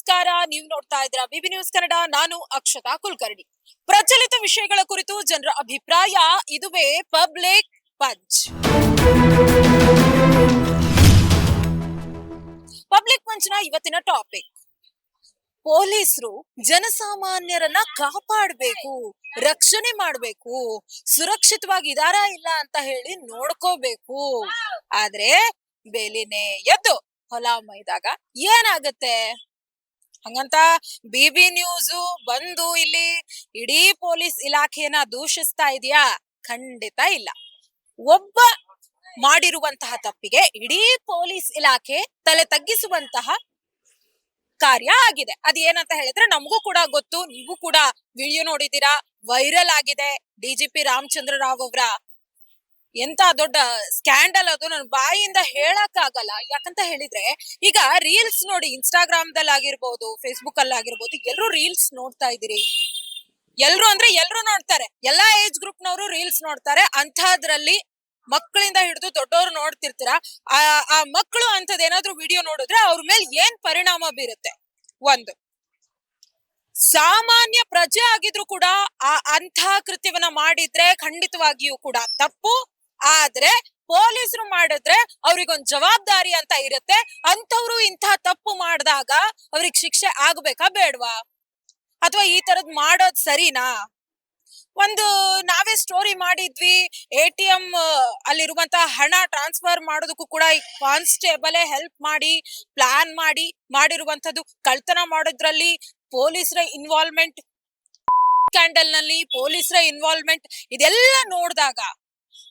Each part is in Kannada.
ನಮಸ್ಕಾರ. ನೀವು ನೋಡ್ತಾ ಇದ್ದೀರಾ ಬಿಬಿ ನ್ಯೂಸ್ ಕನ್ನಡ. ನಾನು ಅಕ್ಷತಾ ಕುಲಕರ್ಣಿ. ಪ್ರಚಲಿತ ವಿಷಯಗಳ ಕುರಿತು ಜನರ ಅಭಿಪ್ರಾಯ, ಇದುವೇ ಪಬ್ಲಿಕ್ ಪಂಚ್. ಪಬ್ಲಿಕ್ ಪಂಚ್ನ ಇವತ್ತಿನ ಟಾಪಿಕ್: ಪೊಲೀಸರು ಜನಸಾಮಾನ್ಯರನ್ನ ಕಾಪಾಡಬೇಕು, ರಕ್ಷಣೆ ಮಾಡಬೇಕು, ಸುರಕ್ಷಿತವಾಗಿದಾರಾ ಇಲ್ಲ ಅಂತ ಹೇಳಿ ನೋಡ್ಕೋಬೇಕು. ಆದ್ರೆ ಬೇಲಿನೇ ಎದ್ದು ಹೊಲ ಮೈದಾಗ ಏನಾಗತ್ತೆ? ಹಂಗಂತ ಬಿಬಿ ನ್ಯೂಸ್ ಬಂದು ಇಲ್ಲಿ ಇಡೀ ಪೊಲೀಸ್ ಇಲಾಖೆಯನ್ನ ದೂಷಿಸ್ತಾ ಇದೆಯಾ? ಖಂಡಿತ ಇಲ್ಲ. ಒಬ್ಬ ಮಾಡಿರುವಂತಹ ತಪ್ಪಿಗೆ ಇಡೀ ಪೊಲೀಸ್ ಇಲಾಖೆ ತಲೆ ತಗ್ಗಿಸುವಂತಹ ಕಾರ್ಯ ಆಗಿದೆ. ಅದೇನಂತ ಹೇಳಿದ್ರೆ ನಮಗೂ ಕೂಡ ಗೊತ್ತು, ನೀವು ಕೂಡ ವಿಡಿಯೋ ನೋಡಿದೀರಾ, ವೈರಲ್ ಆಗಿದೆ. ಡಿಜಿಪಿ ರಾಮಚಂದ್ರ ರಾವ್ ಅವರ ಎಂತ ದೊಡ್ಡ ಸ್ಕ್ಯಾಂಡಲ್ ಅದು, ನನ್ನ ಬಾಯಿಯಿಂದ ಹೇಳಕ್ ಆಗಲ್ಲ. ಯಾಕಂತ ಹೇಳಿದ್ರೆ ಈಗ ರೀಲ್ಸ್ ನೋಡಿ, ಇನ್ಸ್ಟಾಗ್ರಾಮ್ದಲ್ಲಿ ಆಗಿರ್ಬೋದು, ಫೇಸ್ಬುಕ್ ಅಲ್ಲಿ ಆಗಿರ್ಬೋದು, ಎಲ್ಲರೂ ರೀಲ್ಸ್ ನೋಡ್ತಾ ಇದೀರಿ. ಎಲ್ರು ಅಂದ್ರೆ ಎಲ್ರು ನೋಡ್ತಾರೆ, ಎಲ್ಲಾ ಏಜ್ ಗ್ರೂಪ್ ನವರು ರೀಲ್ಸ್ ನೋಡ್ತಾರೆ. ಅಂತದ್ರಲ್ಲಿ ಮಕ್ಕಳಿಂದ ಹಿಡಿದು ದೊಡ್ಡವರು ನೋಡ್ತಿರ್ತೀರಾ. ಆ ಮಕ್ಕಳು ಅಂತದ್ ಏನಾದ್ರು ವಿಡಿಯೋ ನೋಡಿದ್ರೆ ಅವ್ರ ಮೇಲೆ ಏನ್ ಪರಿಣಾಮ ಬೀರುತ್ತೆ? ಒಂದು, ಸಾಮಾನ್ಯ ಪ್ರಜೆ ಆಗಿದ್ರು ಕೂಡ ಅಂಥ ಕೃತ್ಯವನ್ನ ಮಾಡಿದ್ರೆ ಖಂಡಿತವಾಗಿಯೂ ಕೂಡ ತಪ್ಪು. ಆದ್ರೆ ಪೊಲೀಸರು ಮಾಡಿದ್ರೆ ಅವ್ರಿಗೊಂದ್ ಜವಾಬ್ದಾರಿ ಅಂತ ಇರುತ್ತೆ. ಅಂತವ್ರು ಇಂಥ ತಪ್ಪು ಮಾಡಿದಾಗ ಅವ್ರಿಗೆ ಶಿಕ್ಷೆ ಆಗ್ಬೇಕಾ ಬೇಡ್ವಾ? ಅಥವಾ ಈ ತರದ್ ಮಾಡೋದ್ ಸರಿನಾ? ಒಂದು ನಾವೇ ಸ್ಟೋರಿ ಮಾಡಿದ್ವಿ, ATM ಅಲ್ಲಿರುವಂತಹ ಹಣ ಟ್ರಾನ್ಸ್ಫರ್ ಮಾಡೋದಕ್ಕೂ ಕೂಡ ಈ ಕಾನ್ಸ್ಟೇಬಲ್ ಹೆಲ್ಪ್ ಮಾಡಿ ಪ್ಲಾನ್ ಮಾಡಿರುವಂತದ್ದು. ಕಳ್ತನ ಮಾಡೋದ್ರಲ್ಲಿ ಪೊಲೀಸರ ಇನ್ವಾಲ್ವ್ಮೆಂಟ್, ಸ್ಕ್ಯಾಂಡಲ್ ನಲ್ಲಿ ಪೊಲೀಸರ ಇನ್ವಾಲ್ವ್ಮೆಂಟ್, ಇದೆಲ್ಲ ನೋಡಿದಾಗ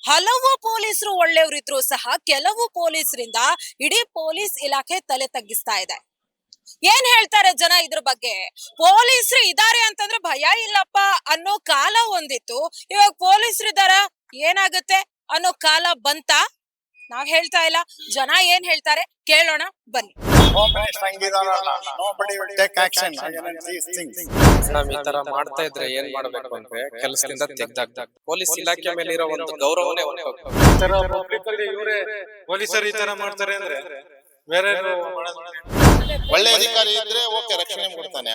ಹಲವು ಪೊಲೀಸರು ಒಳ್ಳೆಯವರಿದ್ರು ಸಹ ಕೆಲವು ಪೊಲೀಸರಿಂದ ಇಡೀ ಪೊಲೀಸ್ ಇಲಾಖೆ ತಲೆ ತಗ್ಗಿಸ್ತಾ ಇದೆ. ಏನ್ ಹೇಳ್ತಾರೆ ಜನ ಇದ್ರ ಬಗ್ಗೆ? ಪೊಲೀಸರು ಇದಾರೆ ಅಂತಂದ್ರೆ ಭಯ ಇಲ್ಲಪ್ಪ ಅನ್ನೋ ಕಾಲ ಒಂದಿತ್ತು. ಇವಾಗ ಪೊಲೀಸರು ಇದಾರ, ಏನಾಗುತ್ತೆ ಅನ್ನೋ ಕಾಲ ಬಂತ? ನಾವ್ ಹೇಳ್ತಾ ಇಲ್ಲ, ಜನ ಏನ್ ಹೇಳ್ತಾರೆ ಕೇಳೋಣ ಬನ್ನಿ. ನಾವ್ ಈ ತರ ಮಾಡ್ತಾ ಇದ್ರೆ ಏನ್ ಮಾಡ್ಬೇಕು ಅಂದ್ರೆ ಕೆಲಸದಿಂದ ತೆಗ್ದಾಕ್ತಾರೆ. ಪೊಲೀಸ್ ಇಲಾಖೆ ಮೇಲೆ ಇರೋ ಒಂದು ಗೌರವನೇ ಪೊಲೀಸರು ಈ ತರ ಮಾಡ್ತಾರೆ ಅಂದ್ರೆ ಬೇರೆ ಒಳ್ಳೆ ಅಧಿಕಾರಿ ಇದ್ರೆ ಓಕೆ, ರಕ್ಷಣೆ ಕೊಡ್ತಾನೆ.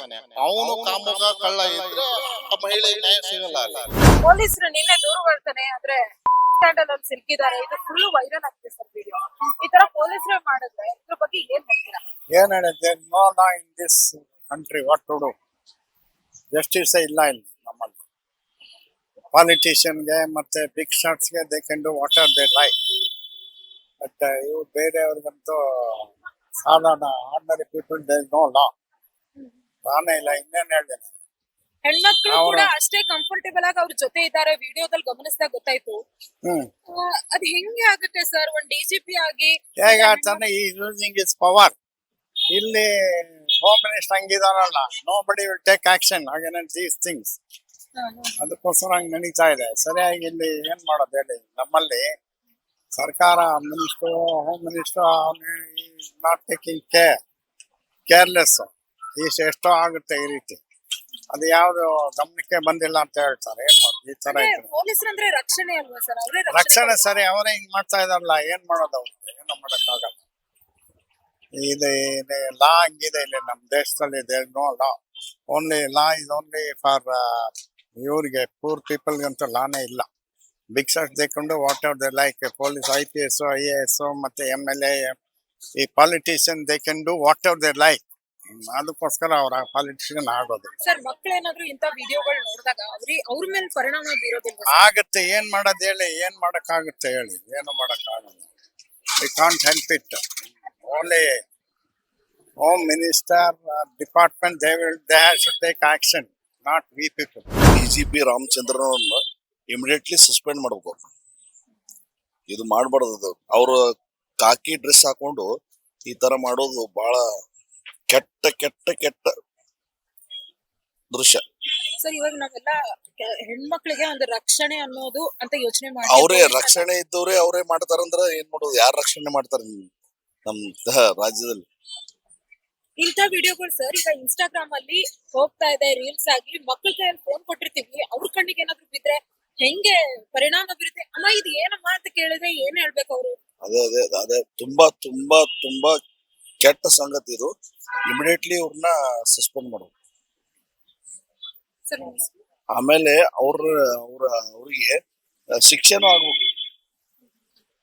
ಅವನು ಕಾಮುಗ ಕಳ್ಳ ಇದ್ರೆ ಆ ಮಹಿಳೆ ನ್ಯಾಯ ಸಿಗಲ್ಲ. ಪೊಲೀಸರು ನಿನ್ನೆ ದೂರು ಬರ್ತಾನೆ ಆದ್ರೆ ಸ್ಕ್ಯಾಂಡಲ್ ಅಲ್ಲಿ ಸಿಕ್ಕಿದ್ದಾರೆ. ಇದು ಫುಲ್ ವೈರಲ್ ಆಗ್ತಿದೆ ಸರ್ ವಿಡಿಯೋ. ಈ ತರ ಪೊಲೀಸರು ಮಾಡಿದ್ರೆ ಇದ್ರ ಬಗ್ಗೆ ಏನ್ ಹೇಳ್ತೀರಾ? ಏನ್ ಹೇಳಿದ್ದೆ? No law in this country, what to do? Justice ಇಲ್ಲ ಇಲ್ಲಿ ನಮ್ಮಲ್ಲಿ. ಪಾಲಿಟಿಷಿಯನ್ಗೆ ಮತ್ತೆ ಬಿಗ್ ಶಾಟ್ಸ್ಗೆ they can do what are they like. But ಇವು ಬೇರೆಯವ್ರಿಗಂತೂ ಸಾಧಾರಣ ordinary people they no law. ನಾನೇ ಇಲ್ಲ, ಇನ್ನೇನ್ ಹೇಳ್ದೆ? ಹೆಣ್ಮಕ್ಳು ಕೂಡ ಅಷ್ಟೇ ಕಂಫರ್ಟೇಬಲ್ ಆಗಿ ಅವ್ರ ಜೊತೆ ಇದ್ದಾರೆ. ವಿಡಿಯೋದಲ್ಲಿ ಗಮನಿಸಿದಾಗ ಗೊತ್ತಾಯ್ತು. ಅದ್ ಹೆಂಗೆ ಆಗುತ್ತೆ ಸರ್? ಒಂದ್ DGP ಆಗಿ ಹೇಗೆ ಆಗ್ತಾನೆ? ಈ ಯೂಸಿಂಗ್ ಇಸ್ ಪವರ್. ಇಲ್ಲಿ ಹೋಮ್ ಮಿನಿಸ್ಟರ್ ಹಂಗಿದಾರಲ್ಲ, ನೋ ಬಡಿ will take action against these things. ಅದಕ್ಕೋಸ್ಕರ ಹಂಗೆ ನಡೀತಾ ಇದೆ. ಸರಿಯಾಗಿ ಇಲ್ಲಿ ಏನ್ ಮಾಡೋದು ಹೇಳಿ? ನಮ್ಮಲ್ಲಿ ಸರ್ಕಾರ minister, home minister not taking careless. ಎಷ್ಟೋ ಆಗುತ್ತೆ ಈ ರೀತಿ. ಅದು ಯಾವ್ದು ಗಮನಕ್ಕೆ ಬಂದಿಲ್ಲ ಅಂತ ಹೇಳ್ತಾರೆ. ಏನ್ ಮಾಡೋದು? ಈ ತರ ಪೊಲೀಸರು ಅಂದ್ರೆ ರಕ್ಷಣೆ ಅಲ್ವಾ ಸರ್? ಅವರೇ ರಕ್ಷಣೆ ಸರಿ, ಅವರೇ ಹಿಂಗ್ ಮಾಡ್ತಾ ಇದಾರಲ್ಲ, ಏನ್ ಮಾಡೋದು? ಏನೋ ಮಾಡಕ್ಕಾಗಲ್ಲ. ಇದು ಲಾ ಹಂಗಿದೆ ಇಲ್ಲಿ ನಮ್ಮ ದೇಶದಲ್ಲಿ. No law, only law is only for ಇವ್ರಿಗೆ, ಪೂರ್ ಪೀಪಲ್ಗಂತೂ ಲಾನೇ ಇಲ್ಲ. ಬಿಗ್ ಶಾಟ್ ದೇಕೊಂಡು whatever they like. Police IPS IAS ಮತ್ತೆ MLA, ಈ politician they can do whatever they like. ಅದಕ್ಕೋಸ್ಕರ ಅವ್ರ ಪಾಲಿಟಿಷಿಯನ್ ಆಗೋದು. ಸರ್, ಮಕ್ಕಳೇನಾದ್ರೂ ಇಂತ ವಿಡಿಯೋಗಳು ನೋಡಿದಾಗ ಅವ್ರ ಮೇಲೆ ಪರಿಣಾಮ ಬೀರೋದಿಲ್ಲ? ಆಗತ್ತೆ. ಏನ್ ಮಾಡೋದು ಹೇಳಿ? ಏನ್ ಮಾಡಕ್ಕಾಗುತ್ತೆ ಹೇಳಿ? ಏನು ಮಾಡಕ್ಕಾಗಲ್ಲ. We can't help it. Only home minister department they have to take action, not we people. DGP ರಾಮಚಂದ್ರನನ್ನು ಇಮಿಡಿಯೇಟ್ಲಿ ಸಸ್ಪೆಂಡ್ ಮಾಡ್ಬೇಕು. ಇದು ಮಾಡ್ಬಾರ್ದು. ಅವರು ಕಾಕಿ ಡ್ರೆಸ್ ಹಾಕೊಂಡು ಈ ತರ ಮಾಡೋದು ಬಹಳ ಕೆಟ್ಟ ಕೆಟ್ಟ ಕೆಟ್ಟ ದೃಶ್ಯ. ಸರ್, ಇವಾಗ ನಾವೆಲ್ಲ ಹೆಣ್ಮಕ್ಳಿಗೆ ಒಂದು ರಕ್ಷಣೆ ಅನ್ನೋದು ಅಂತ ಯೋಚನೆ ಮಾಡಿ, ಅವರೇ ರಕ್ಷಣೆ ಇದ್ದವ್ರೆ ಅವರೇ ಮಾಡ್ತಾರಂದ್ರ ಏನ್ ಮಾಡೋದು? ಯಾರು ರಕ್ಷಣೆ ಮಾಡ್ತಾರ ನಮ್ ರಾಜ್ಯದಲ್ಲಿ? ಇಂಥ ವಿಡಿಯೋಗಳು ಸರ್ ಈಗ ಇನ್ಸ್ಟಾಗ್ರಾಮ್ ಅಲ್ಲಿ ಹೋಗ್ತಾ ಇದೆ, ರೀಲ್ಸ್ ಆಗಿ. ಮಕ್ಕಳ ಕೈಯಲ್ಲಿ ಫೋನ್ ಕೊಟ್ಟಿರ್ತೀವಿ, ಅವ್ರ ಕಣ್ಣಿಗೆ ಏನಾದ್ರು ಬಿದ್ರೆ ಹೆಂಗೆ ಪರಿಣಾಮ ಬೀರುತ್ತೆ? ಅಮ್ಮ ಇದು ಏನಮ್ಮ ಅಂತ ಕೇಳಿದ್ರೆ ಏನ್ ಹೇಳ್ಬೇಕು ಅವರು? ಅದೇ ತುಂಬಾ ತುಂಬಾ ತುಂಬಾ ಕೆಟ್ಟ ಸಂಗತಿ ಇದು. ಇಮಿಡಿಯೇಟ್ಲಿ ಇವ್ರನ್ನ ಸಸ್ಪೆಂಡ್ ಮಾಡ್ಬೇಕು. ಸರ್ ಆಮೇಲೆ ಅವ್ರಿಗೆ ಶಿಕ್ಷೆನೂ ಆಗ್ಬೇಕು.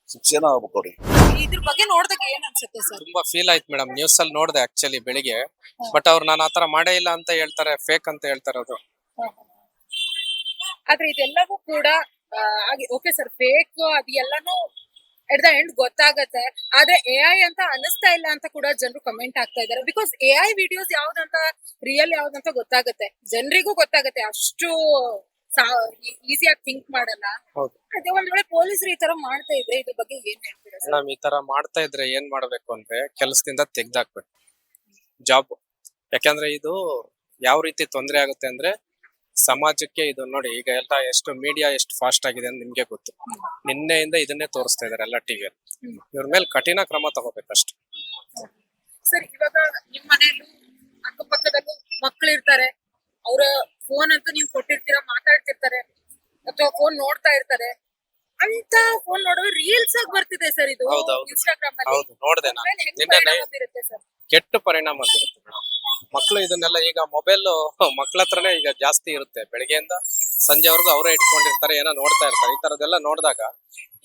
ಶಿಕ್ಷೆನೂ ಆಗ್ಬೇಕು ಅವ್ರಿಗೆ. ಇದ್ರ ಬಗ್ಗೆ ನೋಡಿದಾಗ ಏನ್ ಅನ್ಸುತ್ತೆ ಸರ್? ತುಂಬಾ ಫೀಲ್ ಆಯ್ತು ಮೇಡಮ್. ನ್ಯೂಸ್ ಅಲ್ಲಿ ನೋಡ್ದೆ ಆಕ್ಚುಲಿ ಬೆಳಿಗ್ಗೆ. ಬಟ್ ಅವ್ರು ನಾನು ಆತರ ಮಾಡೇ ಇಲ್ಲ ಅಂತ ಹೇಳ್ತಾರೆ, ಫೇಕ್ ಅಂತ ಹೇಳ್ತಾರೆ ಅದು. ಆದ್ರೆ ಇದೆಲ್ಲವೂ ಕೂಡ ಓಕೆ ಸರ್, ಫೇಕ್ ಅದು ಎಲ್ಲಾನು ಎಟ್ ದ ಎಂಡ್ ಗೊತ್ತಾಗತ್ತೆ. ಆದ್ರೆ AI ಅಂತ ಅನಿಸ್ತಾ ಇಲ್ಲ ಅಂತ ಕೂಡ ಜನರು ಕಮೆಂಟ್ ಆಗ್ತಾ ಇದಾರೆ. ಬಿಕಾಸ್ AI ವಿಡಿಯೋಸ್ ಯಾವ್ದಂತ ರಿಯಲ್ ಯಾವ್ದಂತ ಗೊತ್ತಾಗತ್ತೆ, ಜನರಿಗೂ ಗೊತ್ತಾಗತ್ತೆ. ಅಷ್ಟು ಈಸಿಯಾಗಿ ಥಿಂಕ್ ಮಾಡಲ್ಲ. ಹೌದು. ಅದೇ ಒಂದ್ ವೇಳೆ ಪೊಲೀಸರು ಈ ತರ ಮಾಡ್ತಾ ಇದ್ರೆ ಇದ್ರ ಬಗ್ಗೆ ಏನ್ ಹೇಳ್ತೀರಾ ಸರ್? ಮೇಡಮ್, ಈ ತರ ಮಾಡ್ತಾ ಇದ್ರೆ ಏನ್ ಮಾಡ್ಬೇಕು ಅಂದ್ರೆ ಕೆಲಸದಿಂದ ತೆಗ್ದಾಕ್ಬೇಕು ಜಾಬ್. ಯಾಕಂದ್ರೆ ಇದು ಯಾವ ರೀತಿ ತೊಂದರೆ ಆಗುತ್ತೆ ಅಂದ್ರೆ ಸಮಾಜಕ್ಕೆ. ಇದು ನೋಡಿ, ಈಗ ಎಲ್ಲ ಎಷ್ಟು ಮೀಡಿಯಾ ಎಷ್ಟು ಫಾಸ್ಟ್ ಆಗಿದೆ ಅಂತ ನಿಮ್ಗೆ ಗೊತ್ತು. ನಿನ್ನೆಯಿಂದ ಇದನ್ನೇ ತೋರಿಸ್ತಾ ಇದಾರೆ ಎಲ್ಲ ಟಿವಿಯಲ್ಲಿ. ಇವ್ರ ಮೇಲೆ ಕಠಿಣ ಕ್ರಮ ತಗೋಬೇಕಷ್ಟೆ. ಸರ್, ಇವಾಗ ನಿಮ್ ಮನೆಯಲ್ಲೂ ಅಕ್ಕಪಕ್ಕದಲ್ಲೂ ಮಕ್ಳು ಇರ್ತಾರೆ, ಅವ್ರ ಫೋನ್ ಅಂತೂ ನೀವು ಕೊಟ್ಟಿರ್ತೀರಾ, ಮಾತಾಡ್ತಿರ್ತಾರೆ ಅಥವಾ ಫೋನ್ ನೋಡ್ತಾ ಇರ್ತಾರೆ. ಅಂತ ಫೋನ್ ನೋಡುವ ರೀಲ್ಸ್ ಆಗಿ ಬರ್ತಿದೆ ಸರ್ ಇದು ಹೌದೌದು. ಇನ್ಸ್ಟಾಗ್ರಾಮ್ ಅಲ್ಲಿ. ಹೌದು, ನೋಡ್ದೆ ನಾನು ಆಮೇಲೆ ಹೆಂಗ್ ನಿನ್ನೆ ಪರಿಣಾಮ ಬೀರುತ್ತೆ ಸರ್? ಕೆಟ್ಟ ಪರಿಣಾಮ ಬೀರುತ್ತೆ ಮೇಡಮ್. ಮಕ್ಳು ಇದನ್ನೆಲ್ಲ ಈಗ ಮೊಬೈಲ್ ಮಕ್ಳ ಹತ್ರನೇ ಈಗ ಜಾಸ್ತಿ ಇರುತ್ತೆ. ಬೆಳಗ್ಗೆಯಿಂದ ಸಂಜೆವರೆಗೂ ಅವರೇ ಇಟ್ಕೊಂಡಿರ್ತಾರೆ, ಏನೋ ನೋಡ್ತಾ ಇರ್ತಾರೆ. ಈ ತರದೆಲ್ಲ ನೋಡಿದಾಗ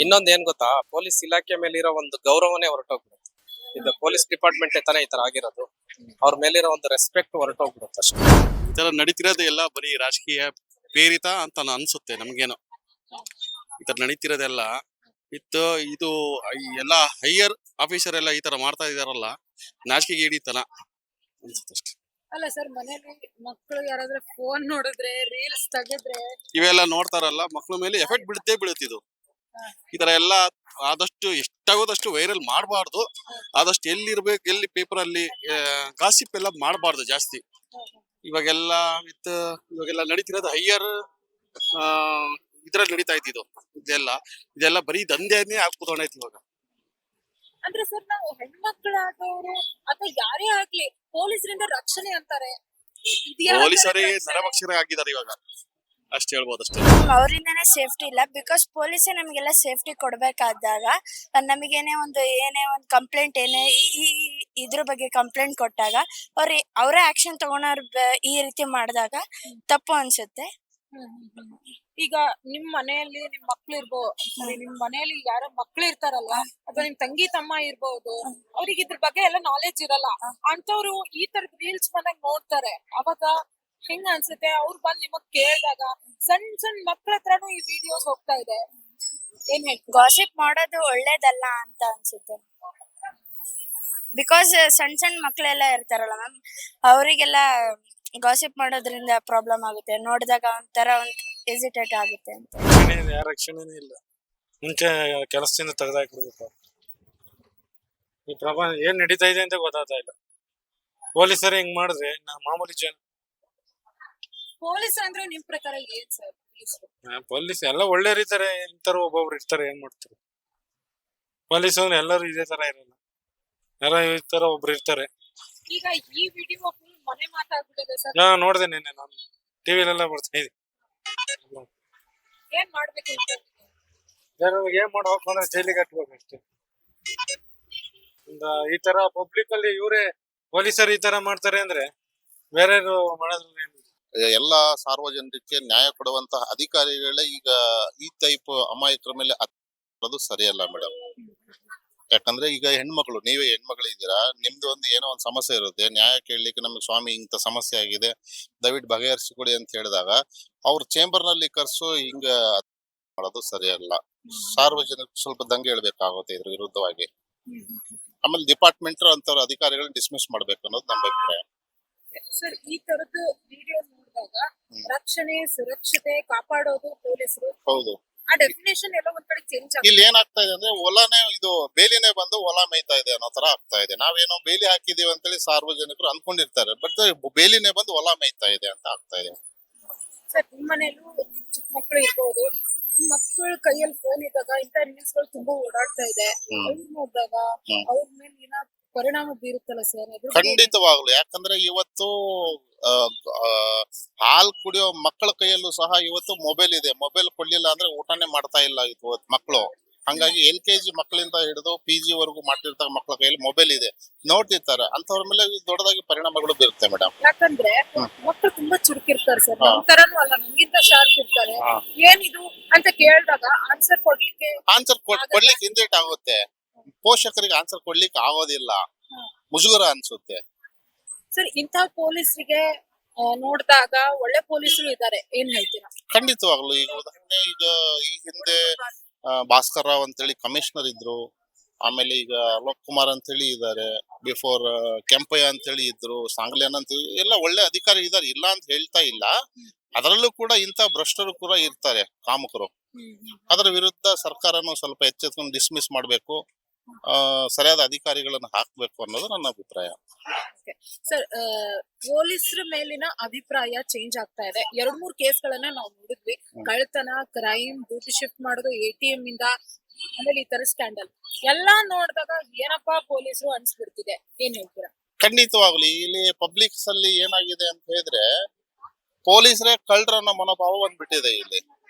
ಇನ್ನೊಂದ್ ಏನ್ ಗೊತ್ತಾ, ಪೊಲೀಸ್ ಇಲಾಖೆ ಮೇಲೆ ಇರೋ ಒಂದು ಗೌರವನೇ ಹೊರಟೋಗ್ಬಿಡುತ್ತೆ. ಇದು ಪೊಲೀಸ್ ಡಿಪಾರ್ಟ್ಮೆಂಟ್ ತಾನೇ ಈ ತರ ಆಗಿರೋದು. ಅವ್ರ ಮೇಲಿರೋ ಒಂದು ರೆಸ್ಪೆಕ್ಟ್ ಹೊರಟೋಗ್ಬಿಡುತ್ತೆ ಅಷ್ಟೇ. ಈ ತರ ನಡೀತಿರೋದು ಎಲ್ಲ ಬರೀ ರಾಜಕೀಯ ಪ್ರೇರಿತ ಅಂತ ಅನ್ಸುತ್ತೆ ನಮ್ಗೇನೋ. ಈ ತರ ನಡೀತಿರೋದೆಲ್ಲ ಇದು ಎಲ್ಲ ಹೈಯರ್ ಆಫೀಸರ್ ಎಲ್ಲ ಈ ತರ ಮಾಡ್ತಾ ಇದಾರಲ್ಲ, ನಾಚಿಕೆಗೆ ಹಿಡಿತನ ಅನ್ಸುತ್ತೆ ಅಷ್ಟೇ. ಅಲ್ಲ ಸರ್, ಮನೇಲಿ ಮಕ್ಕಳು ಯಾರಾದ್ರೂ ಫೋನ್ ನೋಡಿದ್ರೆ, ರೀಲ್ಸ್ ತೆಗೆದ್ರೆ ಇವೆಲ್ಲ ನೋಡ್ತಾರಲ್ಲ, ಮಕ್ಳ ಮೇಲೆ ಎಫೆಕ್ಟ್ ಬೀಳುತ್ತಿದ್ದು. ಈ ತರ ಎಲ್ಲ ಆದಷ್ಟು ಎಷ್ಟಾಗೋದಷ್ಟು ವೈರಲ್ ಮಾಡಬಾರ್ದು. ಆದಷ್ಟು ಎಲ್ಲಿರ್ಬೇಕು, ಎಲ್ಲಿ ಪೇಪರ್ ಅಲ್ಲಿ ಗಾಸಿಪ್ ಎಲ್ಲ ಮಾಡಬಾರ್ದು ಜಾಸ್ತಿ. ಇವಾಗೆಲ್ಲ ಇವಾಗೆಲ್ಲ ನಡೀತಿರೋದು ಹೈಯರ್ ಇದ್ರಲ್ಲಿ ನಡೀತಾ ಇದ್ದಿದ್ದು. ಇದೆಲ್ಲ ಬರೀ ದಂಧೆಯನ್ನೇ ಆಗ್ಬಿಟ್ಟೈತಿ ಇವಾಗ. ಅಂದ್ರೆ ಸರ್, ನಾವು ಹೆಣ್ಮಕ್ಳಾದವರು ಅಥವಾ ಯಾರೇ ಆಗ್ಲಿ ಪೊಲೀಸರಿಂದ ರಕ್ಷಣೆ ಅಂತಾರೆ. ಪೊಲೀಸರೇ ನರಭಕ್ಷಕರೇ ಆಗಿದ್ದಾರೆ ಇವಾಗ, ಅಷ್ಟು ಹೇಳ್ಬೋದು ಅಷ್ಟೇ. ಅವರಿಂದನೇ ಸೇಫ್ಟಿ ಇಲ್ಲ. ಬಿಕಾಸ್ ಪೊಲೀಸೇ ನಮಗೆಲ್ಲ ಸೇಫ್ಟಿ ಕೊಡ್ಬೇಕಾದಾಗ ನಮಗೇನೇ ಒಂದು ಕಂಪ್ಲೇಂಟ್ ಇದ್ರ ಬಗ್ಗೆ ಕಂಪ್ಲೇಂಟ್ ಕೊಟ್ಟಾಗ ಅವರೇ ಆಕ್ಷನ್ ತಗೊಳೋರ್ ಈ ರೀತಿ ಮಾಡಿದಾಗ ತಪ್ಪು ಅನ್ಸುತ್ತೆ. ಈಗ ನಿಮ್ ಮನೆಯಲ್ಲಿ ನಿಮ್ ಮಕ್ಳು ಇರ್ಬೋದು, ನಿಮ್ ಮನೆಯಲ್ಲಿ ಯಾರೋ ಮಕ್ಳು ಇರ್ತಾರಲ್ಲ, ಅಥವಾ ನಿಮ್ ತಂಗಿ ತಮ್ಮ ಇರ್ಬೋದು, ಅವ್ರಿಗೆ ಇದ್ರ ಬಗ್ಗೆ ಎಲ್ಲ ನಾಲೆಜ್ ಇರಲ್ಲ. ಅಂತವ್ರು ಈ ತರದ ರೀಲ್ಸ್ ಬಂದಾಗ ನೋಡ್ತಾರೆ. ಅವಾಗ ಹೆಂಗ ಅನ್ಸುತ್ತೆ? ಅವ್ರು ಬಂದ್ ನಿಮಗ್ ಕೇಳಿದಾಗ ಸಣ್ಣ ಮಕ್ಳ ಹತ್ರನು ಈ ವಿಡಿಯೋಸ್ ಹೋಗ್ತಾ ಇದೆ. ಏನ್ ಹೇಳ್ತೀವಿ? ಗಾಸಿಪ್ ಮಾಡೋದು ಒಳ್ಳೇದಲ್ಲ ಅಂತ ಅನ್ಸುತ್ತೆ. ಬಿಕಾಸ್ ಸಣ್ಣ ಮಕ್ಳೆಲ್ಲ ಇರ್ತಾರಲ್ಲ ಮ್ಯಾಮ್, ಅವರಿಗೆಲ್ಲ ಗಾಸಿಪ್ ಮಾಡೋದ್ರಿಂದ ಪ್ರಾಬ್ಲಮ್ ಆಗುತ್ತೆ. ನೋಡಿದಾಗ ಒಂಥರ ಹೆಸಿಟೇಟ್ ಆಗುತ್ತೆ ಅಂತ. ಯಾರ ರಕ್ಷಣೆನೇ ಇಲ್ಲ. ಮುಂಚೆ ಕೆಲಸದಿಂದ ತೆಗೆದಾಕ್ಬಿಡ್ಬೇಕು. ಈ ಪ್ರಮಾಣ ಏನ್ ನಡೀತಾ ಇದೆ ಅಂತ ಗೊತ್ತಾಗ್ತಾ ಇಲ್ಲ. ಪೊಲೀಸರು ಹಿಂಗ್ ಮಾಡಿದ್ರೆ ಮಾಮೂಲಿ ಜನ. ಪೊಲೀಸ್ ಅಂದ್ರೆ ನಿಮ್ ಪ್ರಕಾರ ಏನ್ ಸರ್? ಪೊಲೀಸ್ ಎಲ್ಲ ಒಳ್ಳೆಯವ್ರು ಇರ್ತಾರೆ, ಇಂತರ ಒಬ್ಬೊಬ್ರು ಇರ್ತಾರೆ. ಏನ್ ಮಾಡ್ತಾರೆ? ಪೊಲೀಸ್ ಅಂದ್ರೆ ಎಲ್ಲರೂ ಇದೇ ತರ ಇರಲ್ಲ, ಎಲ್ಲ ಈ ತರ ಒಬ್ರು ಇರ್ತಾರೆ. ಈಗ ಈ ವಿಡಿಯೋ ಮನೆ ಮಾತಾಡ್ಬಿಟ್ಟಿದೆ ಸರ್. ನೋಡ್ದೆ ನಿನ್ನೆ ನಾನು ಟಿವಿಲೆಲ್ಲ ಬರ್ತಾ ಇದೆ. ಏನ್ ಮಾಡ್ಬೇಕು ಅಂತ? ಏನ್ ಮಾಡ್ಬೇಕು ಅಂದ್ರೆ ಜೈಲಿಗೆ ಹಾಕ್ಬೇಕು ಅಷ್ಟೇ. ಈ ತರ ಪಬ್ಲಿಕ್ ಅಲ್ಲಿ ಇವರೇ ಪೊಲೀಸರು ಈ ತರ ಮಾಡ್ತಾರೆ ಅಂದ್ರೆ ಬೇರೆ ಮಾಡೋದ್ರಲ್ಲಿ ಎಲ್ಲ ಸಾರ್ವಜನಿಕರಿಗೆ ನ್ಯಾಯ ಕೊಡುವಂತಹ ಅಧಿಕಾರಿಗಳೇ ಈಗ ಈ ಟೈಪ್ ಅಮಾಯಕರ ಮೇಲೆ ಅದು ಸರಿಯಲ್ಲ ಮೇಡಮ್. ಯಾಕಂದ್ರೆ ಈಗ ನೀವೇ ಹೆಣ್ಮಕ್ಳಿದ್ದೀರಾ, ನಿಮ್ದು ಒಂದು ಏನೋ ಒಂದು ಸಮಸ್ಯೆ ಇರುತ್ತೆ, ನ್ಯಾಯ ಕೇಳಲಿಕ್ಕೆ ನಮ್ಗೆ ಸ್ವಾಮಿ ಇಂಥ ಸಮಸ್ಯೆ ಆಗಿದೆ, ದಯವಿಟ್ಟು ಬಗೆಹರಿಸಿಕೊಡಿ ಅಂತ ಹೇಳಿದಾಗ ಅವ್ರ ಚೇಂಬರ್ ನಲ್ಲಿ ಕರ್ಸು ಹಿಂಗ ಮಾಡೋದು ಸರಿಯಲ್ಲ. ಸಾರ್ವಜನಿಕ ಸ್ವಲ್ಪ ದಂಗೆ ಹೇಳ್ಬೇಕಾಗುತ್ತೆ ಇದ್ರ ವಿರುದ್ಧವಾಗಿ. ಆಮೇಲೆ ಡಿಪಾರ್ಟ್ಮೆಂಟ್ ಅಂತವ್ರ ಅಧಿಕಾರಿಗಳನ್ನ ಡಿಸ್ಮಿಸ್ ಮಾಡ್ಬೇಕು ಅನ್ನೋದು ನಮ್ಮ ಅಭಿಪ್ರಾಯ. ಸರ್, ಈ ತರದ್ದು ವಿಡಿಯೋ ನೋಡಿದಾಗ ರಕ್ಷಣೆ, ಸುರಕ್ಷತೆ ಕಾಪಾಡೋದು ಪೊಲೀಸರು, ಹೌದು, ಆ ಡೆಫಿನೇಷನ್ ಎಲ್ಲ ಒಂದ್ ಕಡೆ ಚೇಂಜ್ ಆಗಿದೆ. ಇಲ್ಲಿ ಏನಾಗ್ತಾ ಇದೆ ಅಂದ್ರೆ ಬೇಲಿನೇ ಬಂದು ಹೊಲ ಮೇಯ್ತಾ ಇದೆ ಅನ್ನೋ ತರ ಆಗ್ತಾ ಇದೆ. ನಾವೇನೋ ಬೇಲಿ ಹಾಕಿದೀವಿ ಅಂತೇಳಿ ಸಾರ್ವಜನಿಕರು ಅನ್ಕೊಂಡಿರ್ತಾರೆ, ಬಟ್ ಬೇಲಿನೇ ಬಂದು ಹೊಲ ಮೇಯ್ತಾ ಇದೆ ಅಂತ ಆಗ್ತಾ ಇದೆ. ಸರ್, ನಿಮ್ಮ ಮನೆಯಲ್ಲೂ ಚಿಕ್ಕ ಮಕ್ಕಳು ಇರ್ಬೋದು, ಮಕ್ಕಳ ಕೈಯಲ್ಲಿ ಫೋನ್ ಇದ್ದಾಗ ಇಂಥ ರೀಲ್ಸ್ ಗಳು ತುಂಬಾ ಓಡಾಡ್ತಾ ಇದೆ. ಅವ್ರು ನೋಡಿದಾಗ ಅವ್ರ ಮೇಲೆ ಏನಾದ್ರು ಪರಿಣಾಮ ಬೀರುತ್ತಲ್ಲ ಸರ್? ಖಂಡಿತವಾಗ್ಲು. ಯಾಕಂದ್ರೆ ಇವತ್ತು ಹಾಲ್ ಕುಡಿಯೋ ಮಕ್ಕಳ ಕೈಯಲ್ಲೂ ಸಹ ಇವತ್ತು ಮೊಬೈಲ್ ಇದೆ. ಮೊಬೈಲ್ ಕೊಡ್ಲಿಲ್ಲ ಅಂದ್ರೆ ಊಟನೇ ಮಾಡ್ತಾ ಇಲ್ಲ ಇವತ್ತು ಮಕ್ಕಳು. ಹಂಗಾಗಿ LKG ಮಕ್ಕಳಿಂದ ಹಿಡಿದು PG ವರೆಗೂ ಮಾಡ್ತಿರ್ತಾರೆ ಮಕ್ಕಳ ಕೈಯಲ್ಲಿ ಮೊಬೈಲ್ ಇದೆ, ನೋಡ್ತಿರ್ತಾರೆ. ಅಂತವ್ರ ಮೇಲೆ ದೊಡ್ಡದಾಗಿ ಪರಿಣಾಮಗಳು ಬೀರುತ್ತೆ ಮೇಡಮ್. ಯಾಕಂದ್ರೆ ಹ್ಮ್. ಮಕ್ಕಳು ತುಂಬಾ ಚುರುಕಿರ್ತಾರೆ ಸರ್, ಹಾ. ನಮ್ ತರನು ಅಲ್ಲ, ನಮ್ಗಿಂತ ಶಾರ್ಪ್ ಇರ್ತಾರೆ. ಹಾ. ಏನಿದು ಅಂತ ಕೇಳಿದಾಗ ಆನ್ಸರ್ ಕೊಡ್ಲಿಕ್ಕೆ ಆನ್ಸರ್ ಕೊಡ್ಲಿಕ್ಕೆ ಹಿಂದೇಟ್ ಆಗುತ್ತೆ, ಪೋಷಕರಿಗೆ ಆನ್ಸರ್ ಕೊಡ್ಲಿಕ್ಕೆ ಆಗೋದಿಲ್ಲ, ಮುಜುಗರ ಅನ್ಸುತ್ತೆ. ಸರ್ ಇಂಥ ಪೊಲೀಸರಿಗೆ ನೋಡಿದಾಗ ಒಳ್ಳೆ ಪೊಲೀಸರು ಇದ್ದಾರೆ, ಏನ್ ಹೇಳ್ತೀರಾ? ಖಂಡಿತವಾಗ್ಲು ಈಗ ಉದಾಹರಣೆ ಈಗ ಈ ಹಿಂದೆ ಭಾಸ್ಕರ್ ರಾವ್ ಅಂತೇಳಿ ಕಮಿಷನರ್ ಇದ್ರು, ಆಮೇಲೆ ಈಗ ಅಲೋಕ್ ಕುಮಾರ್ ಅಂತೇಳಿ ಇದ್ದಾರೆ, ಬಿಫೋರ್ ಕೆಂಪಯ್ಯ ಅಂತೇಳಿ ಇದ್ರು, ಸಾಂಗ್ಲಿಯನ್ ಅಂತ ಎಲ್ಲ ಒಳ್ಳೆ ಅಧಿಕಾರಿ ಇದ್ದಾರೆ, ಇಲ್ಲ ಅಂತ ಹೇಳ್ತಾ ಇಲ್ಲ. ಅದರಲ್ಲೂ ಕೂಡ ಇಂಥ ಭ್ರಷ್ಟರು ಕೂಡ ಇರ್ತಾರೆ, ಕಾಮಕರು. ಅದರ ವಿರುದ್ಧ ಸರ್ಕಾರನು ಸ್ವಲ್ಪ ಎಚ್ಚೆತ್ಕೊಂಡು ಡಿಸ್ಮಿಸ್ ಮಾಡ್ಬೇಕು, ಸರಿಯಾದ ಅಧಿಕಾರಿಗಳನ್ನ ಹಾಕ್ಬೇಕು ಅನ್ನೋದು ನನ್ನ ಅಭಿಪ್ರಾಯ. ಸರ್ ಪೊಲೀಸರ ಮೇಲಿನ ಅಭಿಪ್ರಾಯ ಚೇಂಜ್ ಆಗ್ತಾ ಇದೆ. 2-3 ಕೇಸ್ಗಳನ್ನ ನಾವು ನೋಡಿದ್ವಿ. ಕಳ್ತನ, ಕ್ರೈಮ್, ಡ್ಯೂಟಿ ಶಿಫ್ಟ್ ಮಾಡೋದು, ATM ಇಂದ, ಆಮೇಲೆ ಈ ತರ ಸ್ಕ್ಯಾಂಡಲ್ ಎಲ್ಲಾ ನೋಡಿದಾಗ ಏನಪ್ಪಾ ಪೊಲೀಸರು ಅನ್ಸ್ಬಿಡ್ತಿದೆ, ಏನ್ ಹೇಳ್ತೀರಾ? ಖಂಡಿತವಾಗ್ಲಿ ಇಲ್ಲಿ ಪಬ್ಲಿಕ್ಸ್ ಅಲ್ಲಿ ಏನಾಗಿದೆ ಅಂತ ಹೇಳಿದ್ರೆ ಪೊಲೀಸರೇ ಕಳ್ಳರನ್ನ ಮನೋಭಾವ ಬಂದ್ಬಿಟ್ಟಿದೆ. ಇಲ್ಲಿ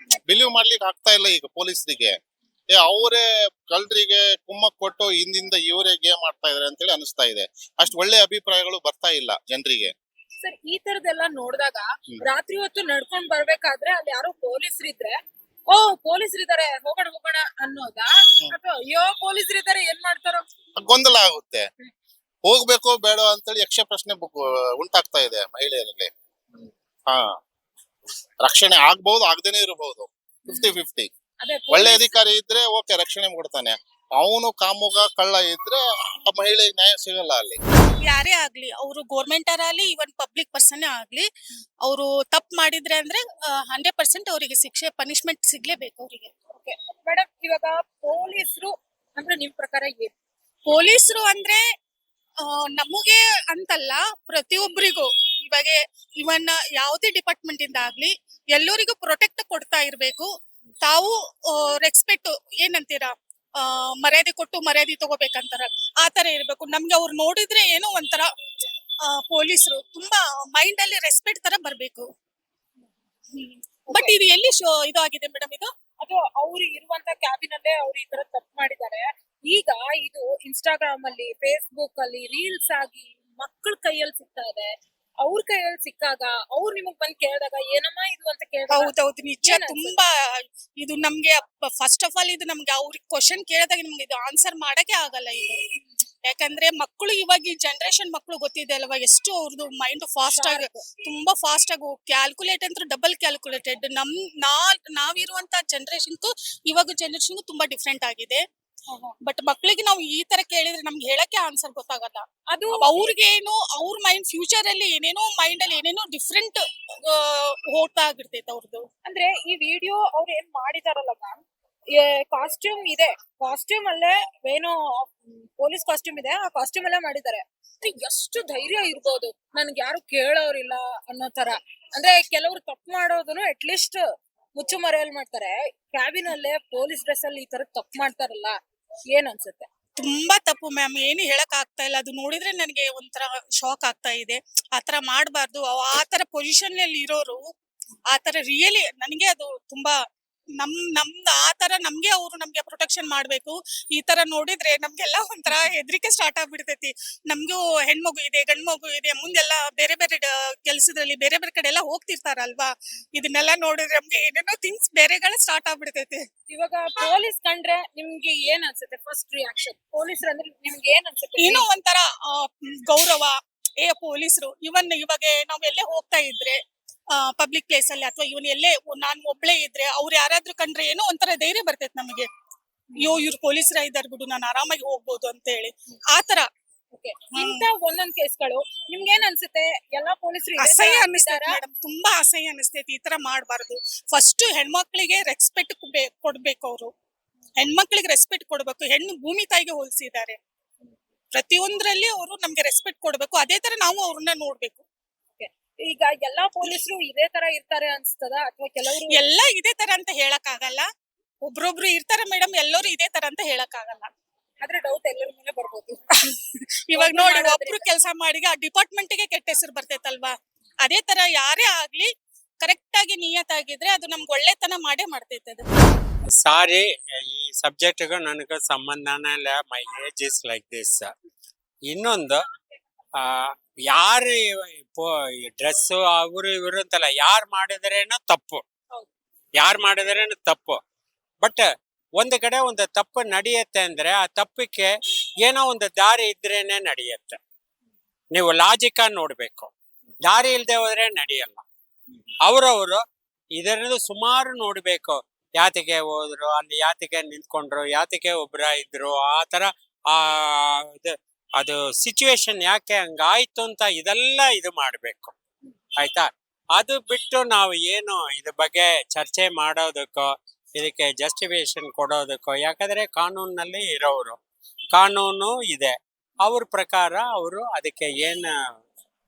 ಬಿಲೀವ್ ಮಾಡ್ಲಿಕ್ಕೆ ಆಗ್ತಾ ಇಲ್ಲ ಈಗ ಪೊಲೀಸರಿಗೆ. ಅವರೇ ಕಳ್ಳರಿಗೆ ಕುಮ್ಮಕ್ ಕೊಟ್ಟು ಹಿಂದಿಂದ ಇವರೇ ಗೇಮ್ ಆಡ್ತಾ ಇದಾರೆ ಅಂತೇಳಿ ಅನಿಸ್ತಾ ಇದೆ. ಅಷ್ಟು ಒಳ್ಳೆ ಅಭಿಪ್ರಾಯಗಳು ಬರ್ತಾ ಇಲ್ಲ ಜನರಿಗೆ. ಸರ್ ಈ ತರದೆಲ್ಲ ನೋಡಿದಾಗ ರಾತ್ರಿ ಹೊತ್ತು ನಡ್ಕೊಂಡ್ ಬರ್ಬೇಕಾದ್ರೆ ಅಲ್ಲಿ ಯಾರೋ ಪೊಲೀಸರಿದ್ರೆ, ಓ ಪೊಲೀಸರಿದ್ದಾರೆ ಹೋಗೋಣ ಅನ್ನೋದಾ, ಅಥವಾ ಅಯ್ಯೋ ಪೊಲೀಸರಿದ್ದಾರೆ ಏನ್ ಮಾಡ್ತಾರೋ ಗೊಂದಲ ಆಗುತ್ತೆ. ಹೋಗ್ಬೇಕೋ ಬೇಡ ಅಂತೇಳಿ ಯಕ್ಷ ಪ್ರಶ್ನೆ ಉಂಟಾಗ್ತಾ ಇದೆ ಮಹಿಳೆಯರಲ್ಲಿ. ಹಾ, ರಕ್ಷಣೆ ಆಗ್ಬಹುದು, ಆಗದೇನೆ ಇರಬಹುದು, 50-50. ಅದೇ ಒಳ್ಳೆ ಅಧಿಕಾರಿ ಇದ್ರೆ ಓಕೆ ರಕ್ಷಣೆ ಕೊಡ್ತಾನೆ, ಅವನು ಕಾಮುಗ ಕಳ್ಳ ಇದ್ರೆ ಆ ಮಹಿಳೆಗೆ ನ್ಯಾಯ ಸಿಗಲ್ಲ ಅಲ್ಲಿ. ಯಾರೇ ಆಗ್ಲಿ, ಅವರು ಗೌರ್ಮೆಂಟ್ ಆಗಲಿ ಇವನ್ ಪಬ್ಲಿಕ್ ಪರ್ಸನ್ ಆಗ್ಲಿ, ಅವರು ತಪ್ಪು ಮಾಡಿದ್ರೆ ಅಂದ್ರೆ 100% ಅವರಿಗೆ ಶಿಕ್ಷೆ, ಪನಿಷ್ಮೆಂಟ್ ಸಿಗ್ಲೇಬೇಕು ಅವರಿಗೆ. ಮೇಡಮ್, ಇವಾಗ ಪೊಲೀಸರು ಅಂದ್ರೆ ನಿಮ್ ಪ್ರಕಾರ ಏನು? ಪೊಲೀಸರು ಅಂದ್ರೆ ನಮಗೆ ಅಂತಲ್ಲ, ಪ್ರತಿಯೊಬ್ಬರಿಗೂ ಇವಾಗ ಇವನ್ ಯಾವುದೇ ಡಿಪಾರ್ಟ್ಮೆಂಟ್ ಇಂದ ಆಗ್ಲಿ ಎಲ್ಲರಿಗೂ ಪ್ರೊಟೆಕ್ಟ್ ಕೊಡ್ತಾ ಇರ್ಬೇಕು. ತಾವು ರೆಸ್ಪೆಕ್ಟ್ ಏನಂತೀರಾ, ಮರ್ಯಾದೆ ಕೊಟ್ಟು ಮರ್ಯಾದೆ ತಗೋಬೇಕಂತಾರ, ಆತರ ಇರ್ಬೇಕು. ನಮ್ಗೆ ಅವ್ರು ನೋಡಿದ್ರೆ ಏನೋ ಒಂಥರ ಪೊಲೀಸರು ತುಂಬಾ ಮೈಂಡ್ ಅಲ್ಲಿ ರೆಸ್ಪೆಕ್ಟ್ ತರ ಬರ್ಬೇಕು. ಬಟ್ ಇದು ಎಲ್ಲಿ ಇದು ಆಗಿದೆ ಮೇಡಮ್, ಇದು ಅದು ಅವ್ರು ಇರುವಂತ ಕ್ಯಾಬಿನ್ ಅಲ್ಲೇ ಅವ್ರು ಈ ತರ ತಪ್ಪು ಮಾಡಿದ್ದಾರೆ. ಈಗ ಇದು ಇನ್ಸ್ಟಾಗ್ರಾಮ್ ಅಲ್ಲಿ, ಫೇಸ್ಬುಕ್ ಅಲ್ಲಿ ರೀಲ್ಸ್ ಆಗಿ ಮಕ್ಕಳ ಕೈಯಲ್ಲಿ ಸಿಗ್ತಾ ಇದೆ. ಅವ್ರ ಕೈಯಲ್ಲಿ ಸಿಕ್ಕಾಗ ಅವ್ರು ನಿಮಗ್ ಬಂದ್ ಕೇಳಿದಾಗ ಏನಮ್ಮ ಇದು ಅಂತ ಕೇಳಿದಾಗ ಹೌದೌದು, ನಿಜ. ತುಂಬಾ ಇದು ನಮ್ಗೆ ಫಸ್ಟ್ ಆಫ್ ಆಲ್ ಇದು ನಮ್ಗೆ ಅವ್ರಿಗೆ ಕ್ವಶನ್ ಕೇಳಿದಾಗ ನಮ್ಗೆ ಇದು ಆನ್ಸರ್ ಮಾಡಕ್ಕೆ ಆಗಲ್ಲ ಇದು. ಯಾಕಂದ್ರೆ ಮಕ್ಕಳು ಇವಾಗ ಈ ಜನರೇಷನ್ ಮಕ್ಕಳು ಗೊತ್ತಿದೆ ಅಲ್ವಾ, ಎಷ್ಟು ಅವ್ರದ್ದು ಮೈಂಡ್ ಫಾಸ್ಟ್ ಆಗಿ, ತುಂಬಾ ಫಾಸ್ಟ್ ಆಗಿ ಕ್ಯಾಲ್ಕುಲೇಟ್ ಅಂದ್ರೆ ಡಬಲ್ ಕ್ಯಾಲ್ಕುಲೇಟೆಡ್. ನಾವಿರುವಂತ ಜನರೇಷನ್ಗೂ ಇವಾಗ ಜನರೇಷನ್ಗೂ ತುಂಬಾ ಡಿಫ್ರೆಂಟ್ ಆಗಿದೆ. ಬಟ್ ಮಕ್ಕಳಿಗೆ ನಾವು ಈ ತರ ಕೇಳಿದ್ರೆ ನಮ್ಗೆ ಹೇಳಕ್ಕೆ ಆನ್ಸರ್ ಗೊತ್ತಾಗಲ್ಲ. ಅದು ಅವ್ರಿಗೇನು ಅವ್ರ ಮೈಂಡ್ ಫ್ಯೂಚರ್ ಅಲ್ಲಿ ಏನೇನೋ ಮೈಂಡ್ ಅಲ್ಲಿ ಏನೇನೋ ಡಿಫ್ರೆಂಟ್ ಹೋಗ್ತಾ ಆಗಿರ್ತೈತೆ ಅವ್ರದ್ದು. ಅಂದ್ರೆ ಈ ವಿಡಿಯೋ ಅವ್ರು ಏನ್ ಮಾಡಿದಾರಲ್ಲ ಮ್ಯಾಮ್, ಕಾಸ್ಟ್ಯೂಮ್ ಇದೆ, ಕಾಸ್ಟ್ಯೂಮ್ ಅಲ್ಲೇ ಏನೋ ಪೊಲೀಸ್ ಕಾಸ್ಟ್ಯೂಮ್ ಇದೆ, ಆ ಕಾಸ್ಟ್ಯೂಮ್ ಅಲ್ಲೇ ಮಾಡಿದ್ದಾರೆ. ಎಷ್ಟು ಧೈರ್ಯ ಇರ್ಬೋದು, ನನ್ಗೆ ಯಾರು ಕೇಳೋರಿಲ್ಲ ಅನ್ನೋ ತರ. ಅಂದ್ರೆ ಕೆಲವ್ರು ತಪ್ಪು ಮಾಡೋದನ್ನು ಅಟ್ಲೀಸ್ಟ್ ಮುಚ್ಚು ಮರೆಯಲ್ಲಿ ಮಾಡ್ತಾರೆ, ಕ್ಯಾಬಿನ್ ಅಲ್ಲೇ ಪೊಲೀಸ್ ಡ್ರೆಸ್ ಅಲ್ಲಿ ಈ ತರ ತಪ್ಪು ಮಾಡ್ತಾರಲ್ಲ, ಏನ್ ಅನ್ಸುತ್ತೆ? ತುಂಬಾ ತಪ್ಪು ಮ್ಯಾಮ್, ಏನು ಹೇಳಕ್ ಆಗ್ತಾ ಇಲ್ಲ. ಅದು ನೋಡಿದ್ರೆ ನನಗೆ ಒಂಥರ ಶಾಕ್ ಆಗ್ತಾ ಇದೆ. ಆತರ ಮಾಡ್ಬಾರ್ದು. ಆತರ ಪೊಸಿಷನ್ ಅಲ್ಲಿ ಇರೋರು ಆತರ ರಿಯಲಿ ನನಗೆ ಅದು ತುಂಬಾ ನಮ್ದು ಆತರ ನಮ್ಗೆ ಅವರು ನಮ್ಗೆ ಪ್ರೊಟೆಕ್ಷನ್ ಮಾಡ್ಬೇಕು. ಈ ತರ ನೋಡಿದ್ರೆ ನಮ್ಗೆಲ್ಲ ಒಂಥರ ಹೆದರಿಕೆ ಸ್ಟಾರ್ಟ್ ಆಗ್ಬಿಡ್ತೈತಿ. ನಮ್ಗೂ ಹೆಣ್ಮಗು ಇದೆ, ಗಂಡ್ ಮಗು ಇದೆ, ಮುಂದೆಲ್ಲ ಬೇರೆ ಬೇರೆ ಕೆಲ್ಸದಲ್ಲಿ ಬೇರೆ ಬೇರೆ ಕಡೆ ಎಲ್ಲ ಹೋಗ್ತಿರ್ತಾರಲ್ವಾ, ಇದನ್ನೆಲ್ಲ ನೋಡಿದ್ರೆ ನಮ್ಗೆ ಏನೇನೋ ಥಿಂಗ್ಸ್ ಬೇರೆಗಳ ಸ್ಟಾರ್ಟ್ ಆಗ್ಬಿಡ್ತೈತಿ. ಇವಾಗ ಪೊಲೀಸ್ ಕಂಡ್ರೆ ನಿಮ್ಗೆ ಏನ್ ಅನ್ಸುತ್ತೆ? ಫಸ್ಟ್ ರಿಯಾಕ್ಷನ್ ಪೊಲೀಸರು ಅಂದ್ರೆ ನಿಮ್ಗೆ ಏನ್ ಅನ್ಸುತ್ತೆ? ಏನೋ ಒಂಥರ ಗೌರವ, ಪೊಲೀಸರು. ಇವಾಗ ನಾವ್ ಎಲ್ಲೇ ಹೋಗ್ತಾ ಇದ್ರೆ ಪಬ್ಲಿಕ್ ಪ್ಲೇಸ್ ಅಲ್ಲಿ ಅಥವಾ ಇವನ್ ಎಲ್ಲೇ ನಾನ್ ಒಬ್ಳೆ ಇದ್ರೆ ಅವ್ರು ಯಾರಾದ್ರೂ ಕಂಡ್ರೆ ಏನೋ ಒಂಥರ ಧೈರ್ಯ ಬರ್ತೈತೆ ನಮಗೆ. ಇವ್ರು ಪೊಲೀಸರ ಇದಾರ್ ಬಿಡು, ನಾನು ಆರಾಮಾಗಿ ಹೋಗ್ಬೋದು ಅಂತ ಹೇಳಿ. ಆತರ ಇಂತ ಒಂದೊಂದ್ ಕೇಸ್ಗಳು ನಿಮ್ಗೆ ಏನ್ ಅನ್ಸುತ್ತೆ? ಎಲ್ಲಾ ಪೊಲೀಸರು ಅಸಹ್ಯ ಅನಿಸ್ತೈತಿ ಮೇಡಮ್, ತುಂಬಾ ಅಸಹ್ಯ ಅನಿಸ್ತೈತಿ. ಈ ತರ ಮಾಡ್ಬಾರ್ದು. ಫಸ್ಟ್ ಹೆಣ್ಮಕ್ಳಿಗೆ ರೆಸ್ಪೆಕ್ಟ್ ಕೊಡ್ಬೇಕು. ಅವರು ಹೆಣ್ಮಕ್ಳಿಗೆ ರೆಸ್ಪೆಕ್ಟ್ ಕೊಡ್ಬೇಕು. ಹೆಣ್ಣು ಭೂಮಿ ತಾಯಿಗೆ ಹೋಲಿಸಿದ್ದಾರೆ. ಪ್ರತಿಯೊಂದ್ರಲ್ಲಿ ಅವರು ನಮ್ಗೆ ರೆಸ್ಪೆಕ್ಟ್ ಕೊಡ್ಬೇಕು. ಅದೇ ತರ ನಾವು ಅವ್ರನ್ನ ನೋಡ್ಬೇಕು. ಈಗ ಎಲ್ಲಾ ಪೊಲೀಸರು ಇದೇ ತರ ಇರ್ತಾರೆ ಅನ್ಸ್ತದ, ಅಥವಾ ಕೆಲವರು ಎಲ್ಲ ಇದೇ ತರ ಅಂತ ಹೇಳಕ್ ಆಗಲ್ಲ. ಒಬ್ರೊಬ್ರು ಇರ್ತಾರೆ ಮೇಡಮ್, ಎಲ್ಲರೂ ಇದೇ ತರ ಅಂತ ಹೇಳಕ್ ಆಗಲ್ಲ. ಆದ್ರೆ ಡೌಟ್ ಎಲ್ಲರ ಮೇಲೆ ಬರ್ಬೋದು. ಇವಾಗ ನೋಡಿ, ಒಬ್ರು ಕೆಲಸ ಮಾಡಿ ಆ ಡಿಪಾರ್ಟ್ಮೆಂಟ್ ಗೆ ಕೆಟ್ಟ ಹೆಸರು ಬರ್ತೈತಲ್ವಾ, ಅದೇ ತರ ಯಾರೇ ಆಗ್ಲಿ ಕರೆಕ್ಟ್ ಆಗಿ ನಿಯತ್ತಾಗಿದ್ರೆ ಅದು ನಮ್ಗೆ ಒಳ್ಳೆತನ ಮಾಡೇ ಮಾಡ್ತೈತೆ ಅದು. ಸಾರಿ, ಈ ಸಬ್ಜೆಕ್ಟ್ಗೂ ನನಗೆ ಸಂಬಂಧನೇ ಇಲ್ಲ. ಮೈ ಏಜ್ ಇಸ್ ಲೈಕ್ ದಿಸ್. ಇನ್ನೊಂದು, ಆ ಯಾರು ಡ್ರೆಸ್ಸು ಅವರು ಇವರು ಅಂತಲ್ಲ, ಯಾರು ಮಾಡಿದ್ರೇನು ತಪ್ಪು, ಯಾರು ಮಾಡಿದ್ರೇನು ತಪ್ಪು. ಬಟ್ ಒಂದು ಕಡೆ ಒಂದು ತಪ್ಪು ನಡೆಯುತ್ತೆ ಅಂದ್ರೆ ಆ ತಪ್ಪಕ್ಕೆ ಏನೋ ಒಂದು ದಾರಿ ಇದ್ರೇನೆ ನಡೆಯುತ್ತೆ. ನೀವು ಲಾಜಿಕ್ ನೋಡ್ಬೇಕು, ದಾರಿ ಇಲ್ದೆ ಹೋದ್ರೆ ನಡೆಯಲ್ಲ. ಅವರವರು ಇದರಿಂದ ಸುಮಾರು ನೋಡ್ಬೇಕು. ಯಾತಿಗೆ ಹೋದ್ರು, ಅಲ್ಲಿ ಯಾತಿಗೆ ನಿಂತ್ಕೊಂಡ್ರು, ಯಾತಿಗೆ ಒಬ್ರ ಇದ್ರು, ಆ ತರ ಆ ಅದು ಸಿಚುವೇಶನ್ ಯಾಕೆ ಹಂಗಾಯ್ತು ಅಂತ ಇದೆಲ್ಲ ಇದು ಮಾಡ್ಬೇಕು. ಆಯ್ತಾ? ಅದು ಬಿಟ್ಟು ನಾವು ಏನು ಇದ್ರ ಬಗ್ಗೆ ಚರ್ಚೆ ಮಾಡೋದಕ್ಕೋ ಇದಕ್ಕೆ ಜಸ್ಟಿಫಿಕೇಶನ್ ಕೊಡೋದಕ್ಕೋ, ಯಾಕಂದ್ರೆ ಕಾನೂನಲ್ಲಿ ಇರೋರು, ಕಾನೂನು ಇದೆ, ಅವ್ರ ಪ್ರಕಾರ ಅವರು ಅದಕ್ಕೆ ಏನು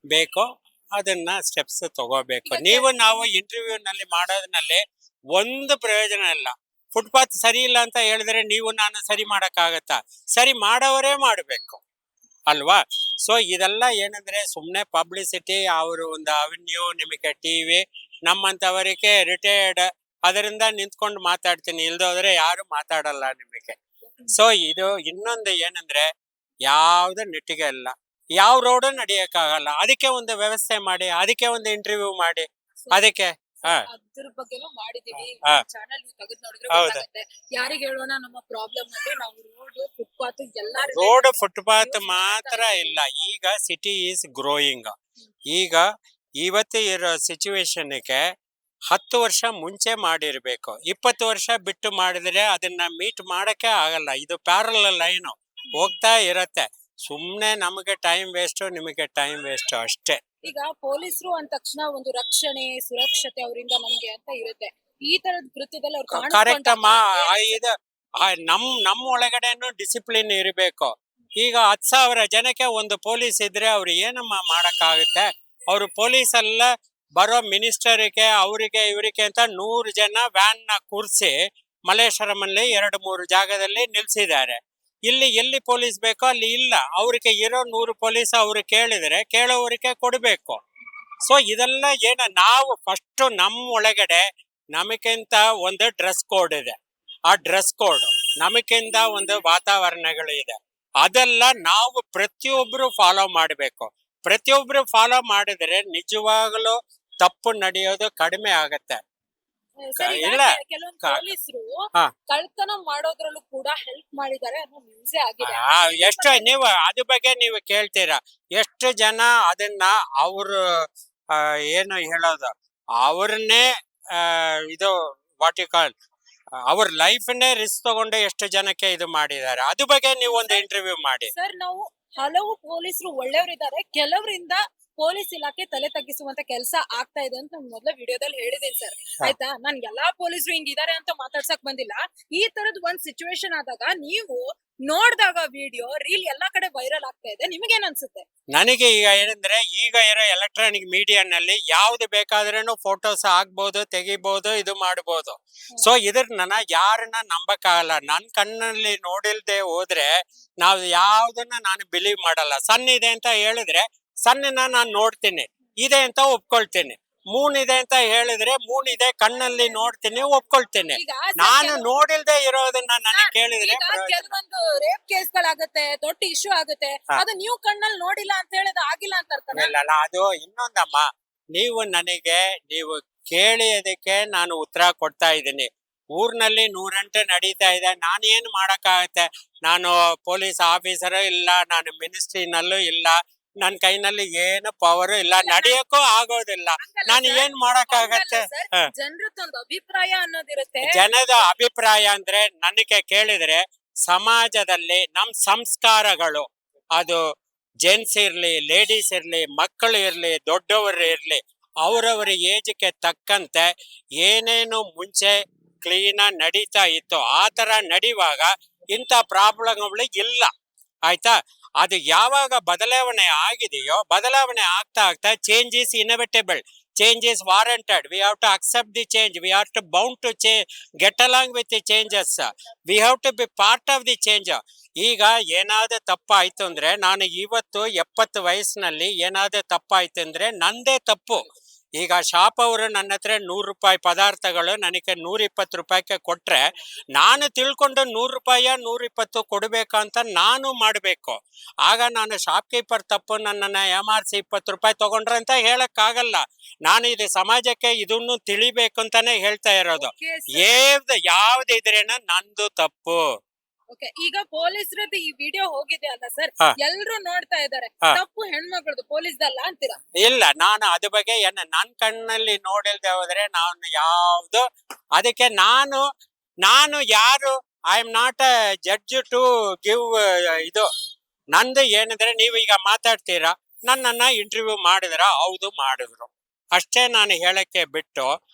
ಬೇಕೋ ಅದನ್ನ ಸ್ಟೆಪ್ಸ್ ತಗೋಬೇಕು. ನೀವು ನಾವು ಇಂಟರ್ವ್ಯೂ ನಲ್ಲಿ ಮಾಡೋದ್ರಲ್ಲಿ ಒಂದು ಪ್ರಯೋಜನ ಇಲ್ಲ. ಫುಟ್ಪಾತ್ ಸರಿ ಇಲ್ಲ ಅಂತ ಹೇಳಿದ್ರೆ ನೀವು ನಾನು ಸರಿ ಮಾಡಕ್ಕಾಗತ್ತಾ? ಸರಿ ಮಾಡೋವರೇ ಮಾಡಬೇಕು ಅಲ್ವಾ? ಸೊ ಇದೆಲ್ಲ ಏನಂದ್ರೆ ಸುಮ್ಮನೆ ಪಬ್ಲಿಸಿಟಿ, ಅವರು ಒಂದು ಅವೆನ್ಯೂ, ನಿಮಗೆ ಟಿವಿ, ನಮ್ಮಂತವರಿಗೆ ರಿಟೈರ್ಡ್, ಅದರಿಂದ ನಿಂತ್ಕೊಂಡು ಮಾತಾಡ್ತೀನಿ, ಇಲ್ದೋದ್ರೆ ಯಾರು ಮಾತಾಡಲ್ಲ ನಿಮಗೆ. ಸೊ ಇದು ಇನ್ನೊಂದು ಏನಂದ್ರೆ ಯಾವ್ದು ನೆಟ್ಟಿಗೆ ಇಲ್ಲ, ಯಾವ ರೋಡು ನಡೆಯಕ್ಕಾಗಲ್ಲ. ಅದಕ್ಕೆ ಒಂದು ವ್ಯವಸ್ಥೆ ಮಾಡಿ, ಅದಕ್ಕೆ ಒಂದು ಇಂಟರ್ವ್ಯೂ ಮಾಡಿ, ಅದಕ್ಕೆ ಅದ್ರ ಬಗ್ಗೆನೂ ಮಾಡಿದೀವಿ. ಹಾ. ಚಾನಲ್ ತೆಗೆದು ನೋಡಿದ್ರೆ ಹೌದು. ಗೊತ್ತಾಗುತ್ತೆ. ಯಾರಿಗೆ ಹೇಳೋಣ ನಮ್ಮ ಪ್ರಾಬ್ಲಮ್ ಅಲ್ಲಿ ನಾವು ರೋಡ್ ಫುಟ್ಪಾತ್ ಎಲ್ಲ ರೋಡ್ ಫುಟ್ಪಾತ್ ಮಾತ್ರ ಇಲ್ಲ. ಈಗ ಸಿಟಿ ಈಸ್ ಗ್ರೋಯಿಂಗ್. ಈಗ ಇವತ್ತು ಇರೋ ಸಿಚುವೇಶನ್ಗೆ 10 ವರ್ಷ ಮುಂಚೆ ಮಾಡಿರ್ಬೇಕು. 20 ವರ್ಷ ಬಿಟ್ಟು ಮಾಡಿದ್ರೆ ಅದನ್ನ ಮೀಟ್ ಮಾಡಕ್ಕೆ ಆಗಲ್ಲ. ಇದು ಪ್ಯಾರಲಲ್ ಲೈನು ಹೋಗ್ತಾ ಇರತ್ತೆ. ಸುಮ್ನೆ ನಮಗೆ ಟೈಮ್ ವೇಸ್ಟ್, ನಿಮಗೆ ಟೈಮ್ ವೇಸ್ಟ್ ಅಷ್ಟೇ. ಈಗ ಪೊಲೀಸರು ಅಂದ ತಕ್ಷಣ ಒಂದು ರಕ್ಷಣೆ, ಸುರಕ್ಷತೆ ಅವರಿಂದ ನಮ್ಗೆ ಅಂತ ಇರುತ್ತೆ. ಈ ತರದ ಕೃತ್ಯದಲ್ಲಿ ಅವ್ರು ಕರೆಕ್ಟ್ ಅಮ್ಮ. ಇದು ನಮ್ಮ ಒಳಗಡೆನು ಡಿಸಿಪ್ಲಿನ್ ಇರಬೇಕು. ಈಗ 10,000 ಜನಕ್ಕೆ ಒಂದು ಪೊಲೀಸ್ ಇದ್ರೆ ಅವ್ರು ಏನಮ್ಮ ಮಾಡಕ್ಕಾಗುತ್ತೆ? ಅವರು ಪೊಲೀಸ್ ಎಲ್ಲ ಬರೋ ಮಿನಿಸ್ಟರ್ಗೆ, ಅವರಿಗೆ ಇವರಿಗೆ ಅಂತ 100 ಜನ ವ್ಯಾನ್ ನ ಕೂರಿಸಿ ಮಲ್ಲೇಶ್ವರಮಲ್ಲಿ 2-3 ಜಾಗದಲ್ಲಿ ನಿಲ್ಸಿದ್ದಾರೆ. ಇಲ್ಲಿ ಎಲ್ಲಿ ಪೊಲೀಸ್ ಬೇಕೋ ಅಲ್ಲಿ ಇಲ್ಲ. ಅವ್ರಿಗೆ ಇರೋ 100 ಪೊಲೀಸ್ ಅವ್ರು ಕೇಳಿದ್ರೆ ಕೇಳೋವರಿಗೆ ಕೊಡ್ಬೇಕು. ಸೊ ಇದೆಲ್ಲ ನಾವು ಫಸ್ಟ್ ನಮ್ಮ ಒಳಗಡೆ ನಮಗಿಂತ ಒಂದು ಡ್ರೆಸ್ ಕೋಡ್ ಇದೆ. ಆ ಡ್ರೆಸ್ ಕೋಡ್ ನಮಗಿಂತ ಒಂದು ವಾತಾವರಣಗಳು ಇದೆ. ಅದೆಲ್ಲ ನಾವು ಪ್ರತಿಯೊಬ್ರು ಫಾಲೋ ಮಾಡಬೇಕು. ಪ್ರತಿಯೊಬ್ರು ಫಾಲೋ ಮಾಡಿದ್ರೆ ನಿಜವಾಗಲೂ ತಪ್ಪು ನಡೆಯೋದು ಕಡಿಮೆ ಆಗತ್ತೆ. ಇಲ್ಲ. ಕೆಲವೊಂದು ಪೊಲೀಸರು ಹಾ. ಕಳ್ತನ ಮಾಡೋದ್ರಲ್ಲೂ ಕೂಡ ಹೆಲ್ಪ್ ಮಾಡಿದ್ದಾರೆ ಅನ್ನೋ ನ್ಯೂಸೇ ಆಗಿದೆ. ಎಷ್ಟು ನೀವು ಅದ್ರ ಬಗ್ಗೆ ನೀವು ಕೇಳ್ತೀರಾ? ಎಷ್ಟು ಜನ ಅದನ್ನ ಅವರು ಏನು ಹೇಳೋದು, ಅವ್ರನ್ನೇ ಇದು ವಾಟ್ ಯು ಕಾಲ್, ಅವ್ರ ಲೈಫನ್ನೇ ರಿಸ್ಕ್ ತಗೊಂಡು ಎಷ್ಟು ಜನಕ್ಕೆ ಇದು ಮಾಡಿದ್ದಾರೆ. ಅದ್ರ ಬಗ್ಗೆ ನೀವು ಒಂದು ಇಂಟರ್ವ್ಯೂ ಮಾಡಿ. ಸರ್, ನಾವು ಹಲವು ಪೊಲೀಸರು ಒಳ್ಳೆಯವರಿದ್ದಾರೆ, ಕೆಲವರಿಂದ ಪೊಲೀಸ್ ಇಲಾಖೆ ತಲೆ ತಗ್ಗಿಸುವಂತ ಕೆಲಸ ಆಗ್ತಾ ಇದೆ ಅಂತ ನಾನು ಮೊದಲ ವಿಡಿಯೋದಲ್ಲಿ ಹೇಳಿದ್ದೀನಿ ಸರ್. ಆಯ್ತಾ? ನಾನ್ ಎಲ್ಲಾ ಪೊಲೀಸರು ಹಿಂಗಿದ್ದಾರೆ ಅಂತ ಮಾತಾಡ್ಸಕ್ ಬಂದಿಲ್ಲ. ಈ ತರದ್ ಒಂದ್ ಸಿಚುವೇಶನ್ ಆದಾಗ ನೀವು ನೋಡಿದಾಗ ವಿಡಿಯೋ ರೀಲ್ ಎಲ್ಲಾ ಕಡೆ ವೈರಲ್ ಆಗ್ತಾ ಇದೆ, ನಿಮಗೇನ್ ಅನ್ಸುತ್ತೆ? ನನಗೆ ಈಗ ಏನಂದ್ರೆ, ಈಗ ಇರೋ ಎಲೆಕ್ಟ್ರಾನಿಕ್ ಮೀಡಿಯಾನಲ್ಲಿ ಯಾವ್ದು ಬೇಕಾದ್ರೂ ಫೋಟೋಸ್ ಹಾಕ್ಬೋದು, ತೆಗಿಬಹುದು, ಇದು ಮಾಡಬಹುದು. ಸೊ ಇದ್ರನ್ನ ಯಾರನ್ನ ನಂಬಕ್ಕಾಗಲ್ಲ. ನನ್ ಕಣ್ಣಲ್ಲಿ ನೋಡಿಲ್ದೆ ಹೋದ್ರೆ ನಾವು ಯಾವ್ದನ್ನ ನಾನು ಬಿಲೀವ್ ಮಾಡಲ್ಲ. ಸನ್ ಇದೆ ಅಂತ ಹೇಳಿದ್ರೆ ಸಣ್ಣನ ನಾನು ನೋಡ್ತೀನಿ, ಇದೆ ಅಂತ ಒಪ್ಕೊಳ್ತೀನಿ. ಮೂನ್ ಇದೆ ಅಂತ ಹೇಳಿದ್ರೆ ಮೂನ್ ಇದೆ, ಕಣ್ಣಲ್ಲಿ ನೋಡ್ತೀನಿ, ಒಪ್ಕೊಳ್ತೀನಿ. ಈಗ ನಾನು ನೋಡಿಲ್ದೆ ಇರೋದನ್ನ ನನಗೆ ಕೇಳಿದ್ರೆ ಕೆಲವೊಂದು ರೇಪ್ ಕೇಸ್ಗಳಾಗತ್ತೆ, ದೊಡ್ಡ ಇಶ್ಯೂ ಆಗುತ್ತೆ, ಅದು ನೀವು ಕಣ್ಣಲ್ಲಿ ನೋಡಿಲ್ಲ ಅಂತ ಹೇಳಿದ್ರೆ ಆಗಿಲ್ಲ ಅಂತ ಅರ್ಥ. ಇಲ್ಲ, ಅದು ಇನ್ನೊಂದಮ್ಮ. ನೀವು ಕೇಳಿಯೋದಕ್ಕೆ ನಾನು ಉತ್ತರ ಕೊಡ್ತಾ ಇದ್ದೀನಿ. ಊರ್ನಲ್ಲಿ 100 ನಡೀತಾ ಇದೆ, ನಾನು ಏನು ಮಾಡಕ್ಕಾಗತ್ತೆ? ನಾನು ಪೊಲೀಸ್ ಆಫೀಸರ್ ಇಲ್ಲ, ನಾನು ಮಿನಿಸ್ಟ್ರಿನಲ್ಲೂ ಇಲ್ಲ, ನನ್ ಕೈನಲ್ಲಿ ಏನು ಪವರ್ ಇಲ್ಲ, ನಡೆಯಕ್ಕೂ ಆಗೋದಿಲ್ಲ. ನಾನು ಏನ್ ಮಾಡಕ್ಕಾಗತ್ತೆ? ಜನರದೊಂದು ಅಭಿಪ್ರಾಯ ಅನ್ನೋದಿರುತ್ತೆ. ಜನದ ಅಭಿಪ್ರಾಯ ಅಂದ್ರೆ ನನಗೆ ಕೇಳಿದ್ರೆ ಸಮಾಜದಲ್ಲಿ ನಮ್ ಸಂಸ್ಕಾರಗಳು, ಅದು ಜೆಂಟ್ಸ್ ಇರ್ಲಿ, ಲೇಡೀಸ್ ಇರ್ಲಿ, ಮಕ್ಕಳು ಇರ್ಲಿ, ದೊಡ್ಡವರು ಇರ್ಲಿ, ಅವರವರ ಏಜ್ಗೆ ತಕ್ಕಂತೆ ಏನೇನು ಮುಂಚೆ ಕ್ಲೀನ್ ನಡೀತಾ ಇತ್ತು ಆ ತರ ನಡೆಯುವಾಗ ಇಂಥ ಪ್ರಾಬ್ಲಮ್ಗಳು ಇಲ್ಲ. ಆಯ್ತಾ? ಅದು ಯಾವಾಗ ಬದಲಾವಣೆ ಆಗಿದೆಯೋ, ಬದಲಾವಣೆ ಆಗ್ತಾ ಆಗ್ತಾ change is inevitable, change is warranted. We have to accept the change, we have to bound to get along with the changes, we have to be part of the change. ಈಗ ಏನಾದ್ರು ತಪ್ಪಾಯ್ತು ಅಂದ್ರೆ, ನಾನು ಇವತ್ತು 70 ವಯಸ್ಸಿನಲ್ಲಿ ಏನಾದ್ರು ತಪ್ಪಾಯ್ತು ಅಂದ್ರೆ ನಂದೇ ತಪ್ಪು. ಈಗ ಶಾಪ್ ಅವರು ನನ್ನ ಹತ್ರ 100 ರೂಪಾಯಿ ಪದಾರ್ಥಗಳು ನನಗೆ 120 ರೂಪಾಯಿಗೆ ಕೊಟ್ರೆ ನಾನು ತಿಳ್ಕೊಂಡು 100 ರೂಪಾಯಿ 120 ಕೊಡಬೇಕಂತ ನಾನು ಮಾಡಬೇಕು. ಆಗ ನಾನು ಶಾಪ್ಕೀಪರ್ ತಪ್ಪು ನನ್ನನ್ನು ಏಮಾರಿಸಿ 20 ರೂಪಾಯಿ ತಗೊಂಡ್ರೆ ಅಂತ ಹೇಳಕ್ಕಾಗಲ್ಲ. ನಾನು ಇದು ಸಮಾಜಕ್ಕೆ ಇದನ್ನು ತಿಳಿಬೇಕು ಅಂತಾನೆ ಹೇಳ್ತಾ ಇರೋದು. ಯಾವ್ದಿದ್ರೇನ ನಂದು ತಪ್ಪು. ಓಕೆ, ಈಗ ಪೊಲೀಸರದ್ದು ಈ ವಿಡಿಯೋ ಹೋಗಿದೆ ಅಲ್ಲ ಸರ್, ಹಾ. ಎಲ್ರು ನೋಡ್ತಾ ಇದಾರೆ, ಹಾ. ತಪ್ಪು ಹೆಣ್ಮಕ್ಳದು ಪೊಲೀಸ್ದಲ್ಲ ಅಂತೀರಾ? ಇಲ್ಲ, ನಾನು ಅದ್ರ ಬಗ್ಗೆ ನನ್ನ ಕಣ್ಣಲ್ಲಿ ನೋಡಿಲ್ದೆ ಹೋದ್ರೆ ನಾನು ಯಾವ್ದು ಅದಕ್ಕೆ ನಾನು ಯಾರು I am not a judge to give ಇದು. ನಂದು ಏನಂದ್ರೆ ನೀವು ಈಗ ಮಾತಾಡ್ತೀರಾ, ನನ್ನನ್ನ ಇಂಟರ್ವ್ಯೂ ಮಾಡಿದ್ರ, ಹೌದು ಮಾಡಿದ್ರು ಅಷ್ಟೇ ನಾನು ಹೇಳಕ್ಕೆ ಬಿಟ್ಟು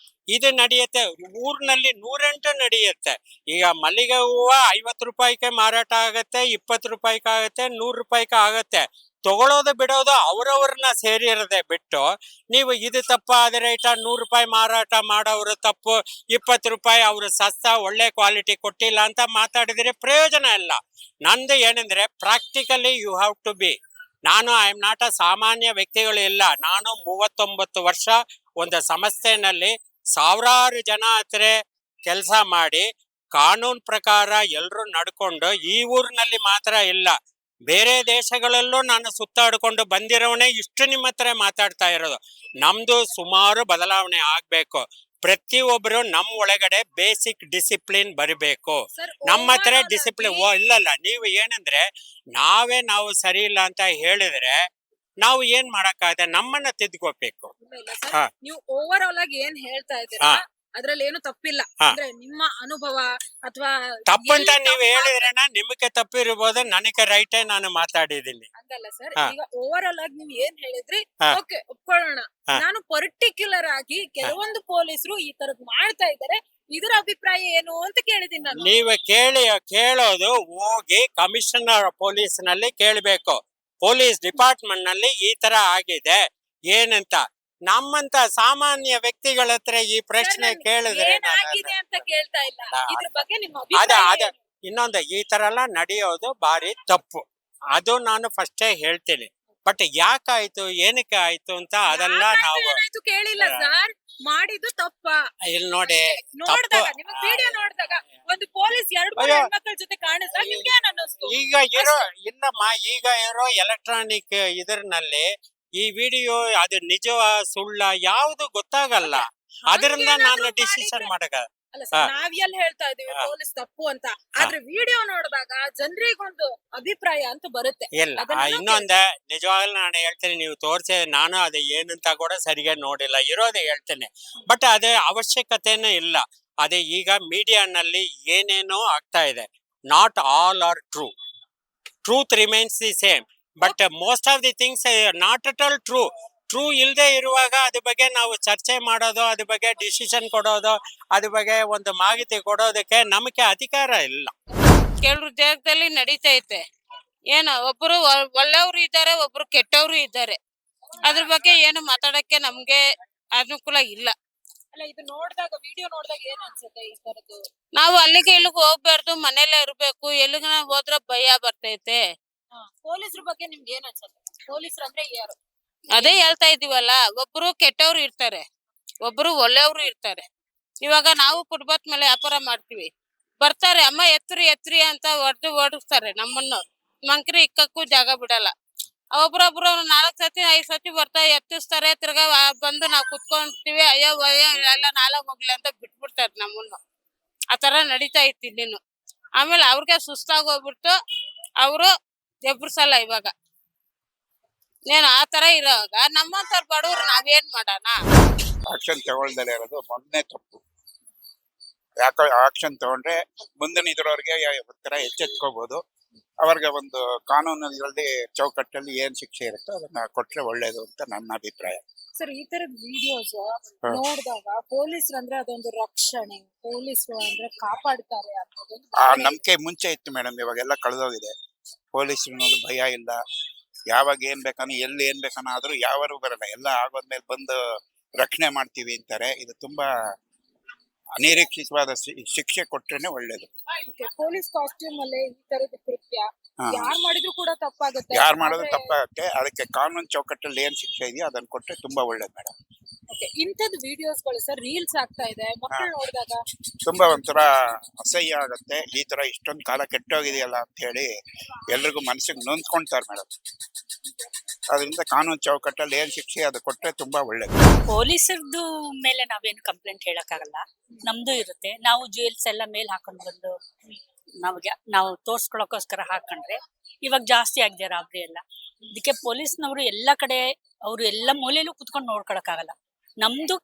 ಇದು ನಡೆಯುತ್ತೆ. ಊರಿನಲ್ಲಿ 108 ನಡೆಯುತ್ತೆ. ಈಗ ಮಲ್ಲಿಗೆ ಹೂವು 50 ರೂಪಾಯಿಗೆ ಮಾರಾಟ ಆಗತ್ತೆ, 20 ರೂಪಾಯಿಗೆ ಆಗತ್ತೆ, 100 ರೂಪಾಯಿಗೆ ಆಗತ್ತೆ. ತಗೊಳ್ಳೋದು ಬಿಡೋದು ಅವರವ್ರನ್ನ ಸೇರಿರದೆ ಬಿಟ್ಟು ನೀವು ಇದು ತಪ್ಪ ಅದೇ ರೈಟ 100 ರೂಪಾಯಿ ಮಾರಾಟ ಮಾಡೋರು ತಪ್ಪು, 20 ರೂಪಾಯಿ ಅವರು ಸಸ್ತಾ ಒಳ್ಳೆ ಕ್ವಾಲಿಟಿ ಕೊಟ್ಟಿಲ್ಲ ಅಂತ ಮಾತಾಡಿದ್ರೆ ಪ್ರಯೋಜನ ಇಲ್ಲ. ನಂದು ಏನಂದ್ರೆ practically you have to be. ನಾನು ಐ ಆಮ್ ನಾಟ್ ಅ ಸಾಮಾನ್ಯ ವ್ಯಕ್ತಿಗಳು ಇಲ್ಲ. ನಾನು 39 ವರ್ಷ ಒಂದು ಸಂಸ್ಥೆನಲ್ಲಿ ಸಾವಿರಾರು ಜನ ಹತ್ರ ಕೆಲಸ ಮಾಡಿ ಕಾನೂನು ಪ್ರಕಾರ ಎಲ್ಲರೂ ನಡ್ಕೊಂಡು ಈ ಊರಿನಲ್ಲಿ ಮಾತ್ರ ಇಲ್ಲ, ಬೇರೆ ದೇಶಗಳಲ್ಲೂ ನಾನು ಸುತ್ತಾಡ್ಕೊಂಡು ಬಂದಿರೋವನೇ ಇಷ್ಟು ನಿಮ್ಮ ಹತ್ರ ಮಾತಾಡ್ತಾ ಇರೋದು. ನಮ್ದು ಸುಮಾರು ಬದಲಾವಣೆ ಆಗ್ಬೇಕು. ಪ್ರತಿಯೊಬ್ಬರು ನಮ್ಮ ಒಳಗಡೆ ಬೇಸಿಕ್ ಡಿಸಿಪ್ಲಿನ್ ಬರಬೇಕು. ನಮ್ಮ ಹತ್ರ ಡಿಸಿಪ್ಲಿನ್ ಇಲ್ಲಲ್ಲ. ನೀವು ಏನಂದ್ರೆ ನಾವು ಸರಿ ಇಲ್ಲ ಅಂತ ಹೇಳಿದ್ರೆ ನಾವು ಏನ್ ಮಾಡಕ್ಕಾಗತ್ತೆ, ನಮ್ಮನ್ನ ತಿದ್ಕೋಬೇಕು. ಹಾ. ನೀವು ಓವರ್ ಆಲ್ ಆಗಿ ಏನ್ ಹೇಳ್ತಾ ಇದ್ದೀರಾ ಹಾ. ಅದ್ರಲ್ಲಿ ಏನು ತಪ್ಪಿಲ್ಲ. ಹಾ. ಅಂದ್ರೆ ನಿಮ್ಮ ಅನುಭವ ಅಥವಾ ತಪ್ಪಂತ ನೀವು ಹೇಳಿದ್ರೇನ ನಿಮಗೆ ತಪ್ಪಿರ್ಬೋದು, ನನಗೆ ರೈಟೇ ನಾನು ಮಾತಾಡಿದ್ದೀನಿ. ಹಂಗಲ್ಲ ಸರ್, ಹಾ. ಈಗ ಓವರ್ ಆಲ್ ಆಗಿ ನೀವು ಏನ್ ಹೇಳಿದ್ರಿ, ಹಾ. ಓಕೆ ಒಪ್ಕೊಳ್ಳೋಣ. ಹಾ. ನಾನು ಪರ್ಟಿಕ್ಯುಲರ್ ಆಗಿ ಕೆಲವೊಂದು ಪೊಲೀಸರು ಈ ತರದ್ ಮಾಡ್ತಾ ಇದಾರೆ, ಇದರ ಅಭಿಪ್ರಾಯ ಏನು ಅಂತ ಕೇಳಿದೀನಿ ನಾನು. ನೀವು ಕೇಳೋದು ಹೋಗಿ ಕಮಿಷನರ್ ಪೊಲೀಸ್ ನಲ್ಲಿ ಕೇಳ್ಬೇಕು. ಪೊಲೀಸ್ ಡಿಪಾರ್ಟ್ಮೆಂಟ್ ನಲ್ಲಿ ಈ ತರ ಆಗಿದೆ ಏನಂತ. ನಮ್ಮಂತ ಸಾಮಾನ್ಯ ವ್ಯಕ್ತಿಗಳ ಹತ್ರ ಈ ಪ್ರಶ್ನೆ ಕೇಳಿದ್ರೆ ಏನಾಗಿದೆ ಅಂತ ಕೇಳ್ತಾ ಇಲ್ಲ, ಇದ್ರ ಬಗ್ಗೆ ನಿಮ್ಮ ಅದ ಅಭಿಪ್ರಾಯ ಏನು? ಇನ್ನೊಂದು ಈ ತರ ಎಲ್ಲ ನಡೆಯೋದು ಬಾರಿ ತಪ್ಪು. ಅದು ನಾನು ಫಸ್ಟೇ ಹೇಳ್ತೀನಿ. ಬಟ್ ಯಾಕಾಯ್ತು ಏನಕ್ಕೆ ಆಯ್ತು ಅಂತ ಅದೆಲ್ಲ ಯಾಕಾಯ್ತು, ನಾವು ಏನಾಯ್ತು ಕೇಳಿಲ್ಲ ಸರ್, ಮಾಡಿದ್ದು ತಪ್ಪ. ಇಲ್ಲಿ ನೋಡಿ ನೋಡ್ದಾಗ ತಪ್ಪು. ನಿಮಗೆ ವಿಡಿಯೋ ನೋಡಿದಾಗ ಒಂದು ಪೊಲೀಸ್ 2 ಅಯ್ಯೋ. ಹೆಣ್ಮಕ್ಳ ಜೊತೆ ಕಾಣಿಸ್ದಾಗ ನಿಮ್ಗೆ ಏನ್ ಅನ್ನಿಸ್ತು? ಈಗ ಇರೋ ಎಲೆಕ್ಟ್ರಾನಿಕ್ ಇದರಲ್ಲಿ ಈ ವಿಡಿಯೋ ಅದು ನಿಜ ಸುಳ್ಳ ಯಾವುದು ಗೊತ್ತಾಗಲ್ಲ. ಅದರಿಂದ ನಾನು ಡಿಸಿಷನ್ ಮಾಡಕ ಅಲ್ಲ ಹಾ. ಸರ್, ನಾವ್ ಎಲ್ಲಿ ಹೇಳ್ತಾ ಇದೀವಿ ಹಾ. ಪೊಲೀಸ್ ತಪ್ಪು ಅಂತ, ಆದ್ರೆ ವಿಡಿಯೋ ನೋಡಿದಾಗ ಜನರಿಗೊಂದು ಅಭಿಪ್ರಾಯ ಅಂತ ಬರುತ್ತೆ. ಇಲ್ಲ. ಅದನ್ನ ಇನ್ನೊಂದ ನಿಜವಾಗ್ಲೂ ನಾನು ಹೇಳ್ತೇನೆ, ನೀವು ತೋರ್ಸಿ ನಾನು ಅದು ಏನಂತ ಕೂಡ ಸರಿಗೆ ನೋಡಿಲ್ಲ, ಇರೋದೇ ಹೇಳ್ತೇನೆ. ಬಟ್ ಅದೇ ಅವಶ್ಯಕತೆನೂ ಇಲ್ಲ. ಅದೇ ಈಗ ಮೀಡಿಯಾನಲ್ಲಿ ಏನೇನೋ ಆಗ್ತಾ ಇದೆ. Not all are true. Truth remains the same, but most of the things not at all true. True ಇಲ್ಲದೆ ಇರುವಾಗ ಅದ್ರ ಬಗ್ಗೆ ನಾವು ಚರ್ಚೆ ಮಾಡೋದು, ಅದ್ರ ಬಗ್ಗೆ ಡಿಸಿಷನ್ ಕೊಡೋದು, ಅದ್ರ ಬಗ್ಗೆ ಒಂದು ಮಾಹಿತಿ ಕೊಡೋದಕ್ಕೆ ನಮಗೆ ಅಧಿಕಾರ ಇಲ್ಲ. ಕೆಲವ್ರ ದೇಹದಲ್ಲಿ ನಡೀತೈತೆ. ಏನೋ ಒಬ್ರು ಒಳ್ಳೆಯವರು ಇದ್ದಾರೆ, ಒಬ್ರು ಕೆಟ್ಟವರು ಇದ್ದಾರೆ. ಅದ್ರ ಬಗ್ಗೆ ಏನು ಮಾತಾಡಕ್ಕೆ ನಮ್ಗೆ ಅನುಕೂಲ ಇಲ್ಲ. ಅಲ್ಲ, ಇದು ನೋಡಿದಾಗ ವಿಡಿಯೋ ನೋಡಿದಾಗ ಏನ್ ಅನ್ಸುತ್ತೆ ಈ ತರದ್ದು? ನಾವು ಅಲ್ಲಿಗೆ ಇಲ್ಲಿಗೆ ಹೋಗ್ಬಾರ್ದು, ಮನೇಲೆ ಇರ್ಬೇಕು. ಎಲ್ಲಿಗ ಹೋದ್ರ ಭಯ ಬರ್ತೈತೆ. ಪೊಲೀಸ್ರ ಬಗ್ಗೆ ನಿಮ್ಗೆ ಏನ್ ಅನ್ಸುತ್ತೆ? ಪೊಲೀಸರು ಅಂದ್ರೆ ಯಾರು? ಅದೇ ಹೇಳ್ತಾ ಇದೀವಲ್ಲ, ಒಬ್ರು ಕೆಟ್ಟವ್ರು ಇರ್ತಾರೆ, ಒಬ್ರು ಒಳ್ಳೆಯವ್ರು ಇರ್ತಾರೆ. ಇವಾಗ ನಾವು ಫುಟ್ಪಾತ್ ಮೇಲೆ ವ್ಯಾಪಾರ ಮಾಡ್ತೀವಿ, ಬರ್ತಾರೆ ಅಮ್ಮ ಎತ್ರಿ ಅಂತ ಓಡಿಸ್ತಾರೆ ನಮ್ಮನ್ನು. ಮಂಕ್ರಿ ಇಕ್ಕಕ್ಕೂ ಜಾಗ ಬಿಡಲ್ಲ. ಒಬ್ರೊಬ್ರು 4 ಸತಿ 5 ಸತಿ ಎತ್ತಿಸ್ತಾರೆ. ತಿರ್ಗಾ ಬಂದು ನಾವ್ ಕುತ್ಕೊಂತೀವಿ, ಅಯ್ಯೋ ಎಲ್ಲ ನಾಳೆ ಹೋಗ್ಲಿ ಅಂತ ಬಿಟ್ಬಿಡ್ತಾರೆ ನಮ್ಮನ್ನು. ಆ ತರ ನಡೀತಾ ಇತ್ತು ಇಲ್ಲಿನು. ಆಮೇಲೆ ಅವ್ರಿಗೆ ಸುಸ್ತಾಗೋಗ್ಬಿಟ್ಟು ಅವರು ಎಬ್ರಿಸಲ್ಲ. ಇವಾಗ ಏನ್ ಆ ತರ ಇರೋವಾಗ ನಮ್ಮಂತವ್ರ ಬಡವ್ರು ನಾವೇನ್ ಮಾಡೋಣ? ಆಕ್ಷನ್ ತಗೊಳ್ದಲೇ ಇರೋದು ಮೊದಲನೇ ತಪ್ಪು. ಯಾಕೆ ಆಕ್ಷನ್ ತಗೊಂಡ್ರೆ ಮುಂದಿನ ಇದ್ರವ್ರಿಗೆ ಒಂಥರ ಎಚ್ಚೆತ್ಕೋಬಹುದು. ಅವ್ರಿಗೆ ಒಂದು ಕಾನೂನಲ್ಲಿ ಚೌಕಟ್ಟಲ್ಲಿ ಏನ್ ಶಿಕ್ಷೆ ಇರುತ್ತೋ ಅದನ್ನ ಕೊಟ್ರೆ ಒಳ್ಳೇದು ಅಂತ ನನ್ನ ಅಭಿಪ್ರಾಯ. ಸರ್, ಈ ತರದ ವಿಡಿಯೋಸ್ ನೋಡಿದಾಗ ಪೊಲೀಸರು ಅಂದ್ರೆ ಅದೊಂದು ರಕ್ಷಣೆ, ಪೊಲೀಸರು ಅಂದ್ರೆ ಕಾಪಾಡ್ತಾರೆ ಅನ್ನೋದೊಂದು ಆ ಭಾವನೆ. ನಂಬಿಕೆ ಮುಂಚೆ ಇತ್ತು ಮೇಡಮ್, ಇವಾಗೆಲ್ಲ ಕಳೆದೋಗಿದೆ. ಪೊಲೀಸರು ಅನ್ನೋದು ಭಯ ಇಲ್ಲ. ಯಾವಾಗ ಏನ್ ಬೇಕನ್ನ ಎಲ್ಲಿ ಏನ್ ಬೇಕನ್ನ ಆದ್ರೂ ಯಾವಾರು ಬರಲ್ಲ, ಎಲ್ಲ ಆಗೋದ್ಮೇಲೆ ಬಂದು ರಕ್ಷಣೆ ಮಾಡ್ತೀವಿ ಅಂತಾರೆ. ಇದು ತುಂಬಾ ಅನಿರೀಕ್ಷಿತವಾದ ಶಿಕ್ಷೆ ಕೊಟ್ರೇನೆ ಒಳ್ಳೇದು. ಪೊಲೀಸ್ ಕಾಸ್ಟ್ಯೂಮ್ ಅಲ್ಲೇ ಈ ತರದ ಕೃತ್ಯ ಯಾರ್ ಮಾಡಿದ್ರು ಕೂಡ ತಪ್ಪಾಗುತ್ತೆ. ಯಾರು ಮಾಡೋದು ತಪ್ಪಾಗುತ್ತೆ. ಅದಕ್ಕೆ ಕಾನೂನು ಚೌಕಟ್ಟಲ್ಲಿ ಏನ್ ಶಿಕ್ಷೆ ಇದೆಯೋ ಅದನ್ನ ಕೊಟ್ರೆ ತುಂಬಾ ಒಳ್ಳೇದು ಮೇಡಮ್. ಇಂಥದ್ ವಿಡಿಯೋಸ್ಗಳು ಸರ್ ರೀಲ್ಸ್ ಆಗ್ತಾ ಇದೆ ಮಕ್ಕಳು ನೋಡಿದಾಗ ತುಂಬಾ ಒಂಥರ ಅಸಹ್ಯ ಆಗತ್ತೆ. ಈ ತರ ಇಷ್ಟೊಂದು ಕಾಲ ಕೆಟ್ಟೋಗಿದೆಯಲ್ಲ ಅಂತ ಹೇಳಿ ಎಲ್ರಿಗೂ ಮನಸ್ಸಿಗೆ ನೊಂದ್ಕೊಂತಾರೆ ಮೇಡಮ್. ಅದರಿಂದ ಕಾನೂನು ಚೌಕಟ್ಟಲ್ಲಿ ಏನ್ ಶಿಕ್ಷೆ ಅದು ಕೊಟ್ರೆ ತುಂಬಾ ಒಳ್ಳೇದು. ಪೊಲೀಸರದ್ದು ಮೇಲೆ ನಾವೇನು ಕಂಪ್ಲೇಂಟ್ ಹೇಳಕ್ಕಾಗಲ್ಲ, ನಮ್ದು ಇರುತ್ತೆ. ನಾವು ಜುವೆಲ್ಸ್ ಎಲ್ಲ ಮೇಲ್ ಹಾಕೊಂಡ್ ಬಂದು ನಾವು ತೋರ್ಸ್ಕೊಳಕೋಸ್ಕರ ಹಾಕೊಂಡ್ರೆ ಇವಾಗ ಜಾಸ್ತಿ ಆಗಿದೆ ರಾಬ್ರಿ ಎಲ್ಲ. ಇದಕ್ಕೆ ಪೊಲೀಸ್ನವರು ಎಲ್ಲ ಕಡೆ ಅವರು ಎಲ್ಲ ಮೂಲೆಯಲ್ಲೂ ಕುತ್ಕೊಂಡು ನೋಡ್ಕೊಳಕ್ಕಾಗಲ್ಲ. ನಮ್ದು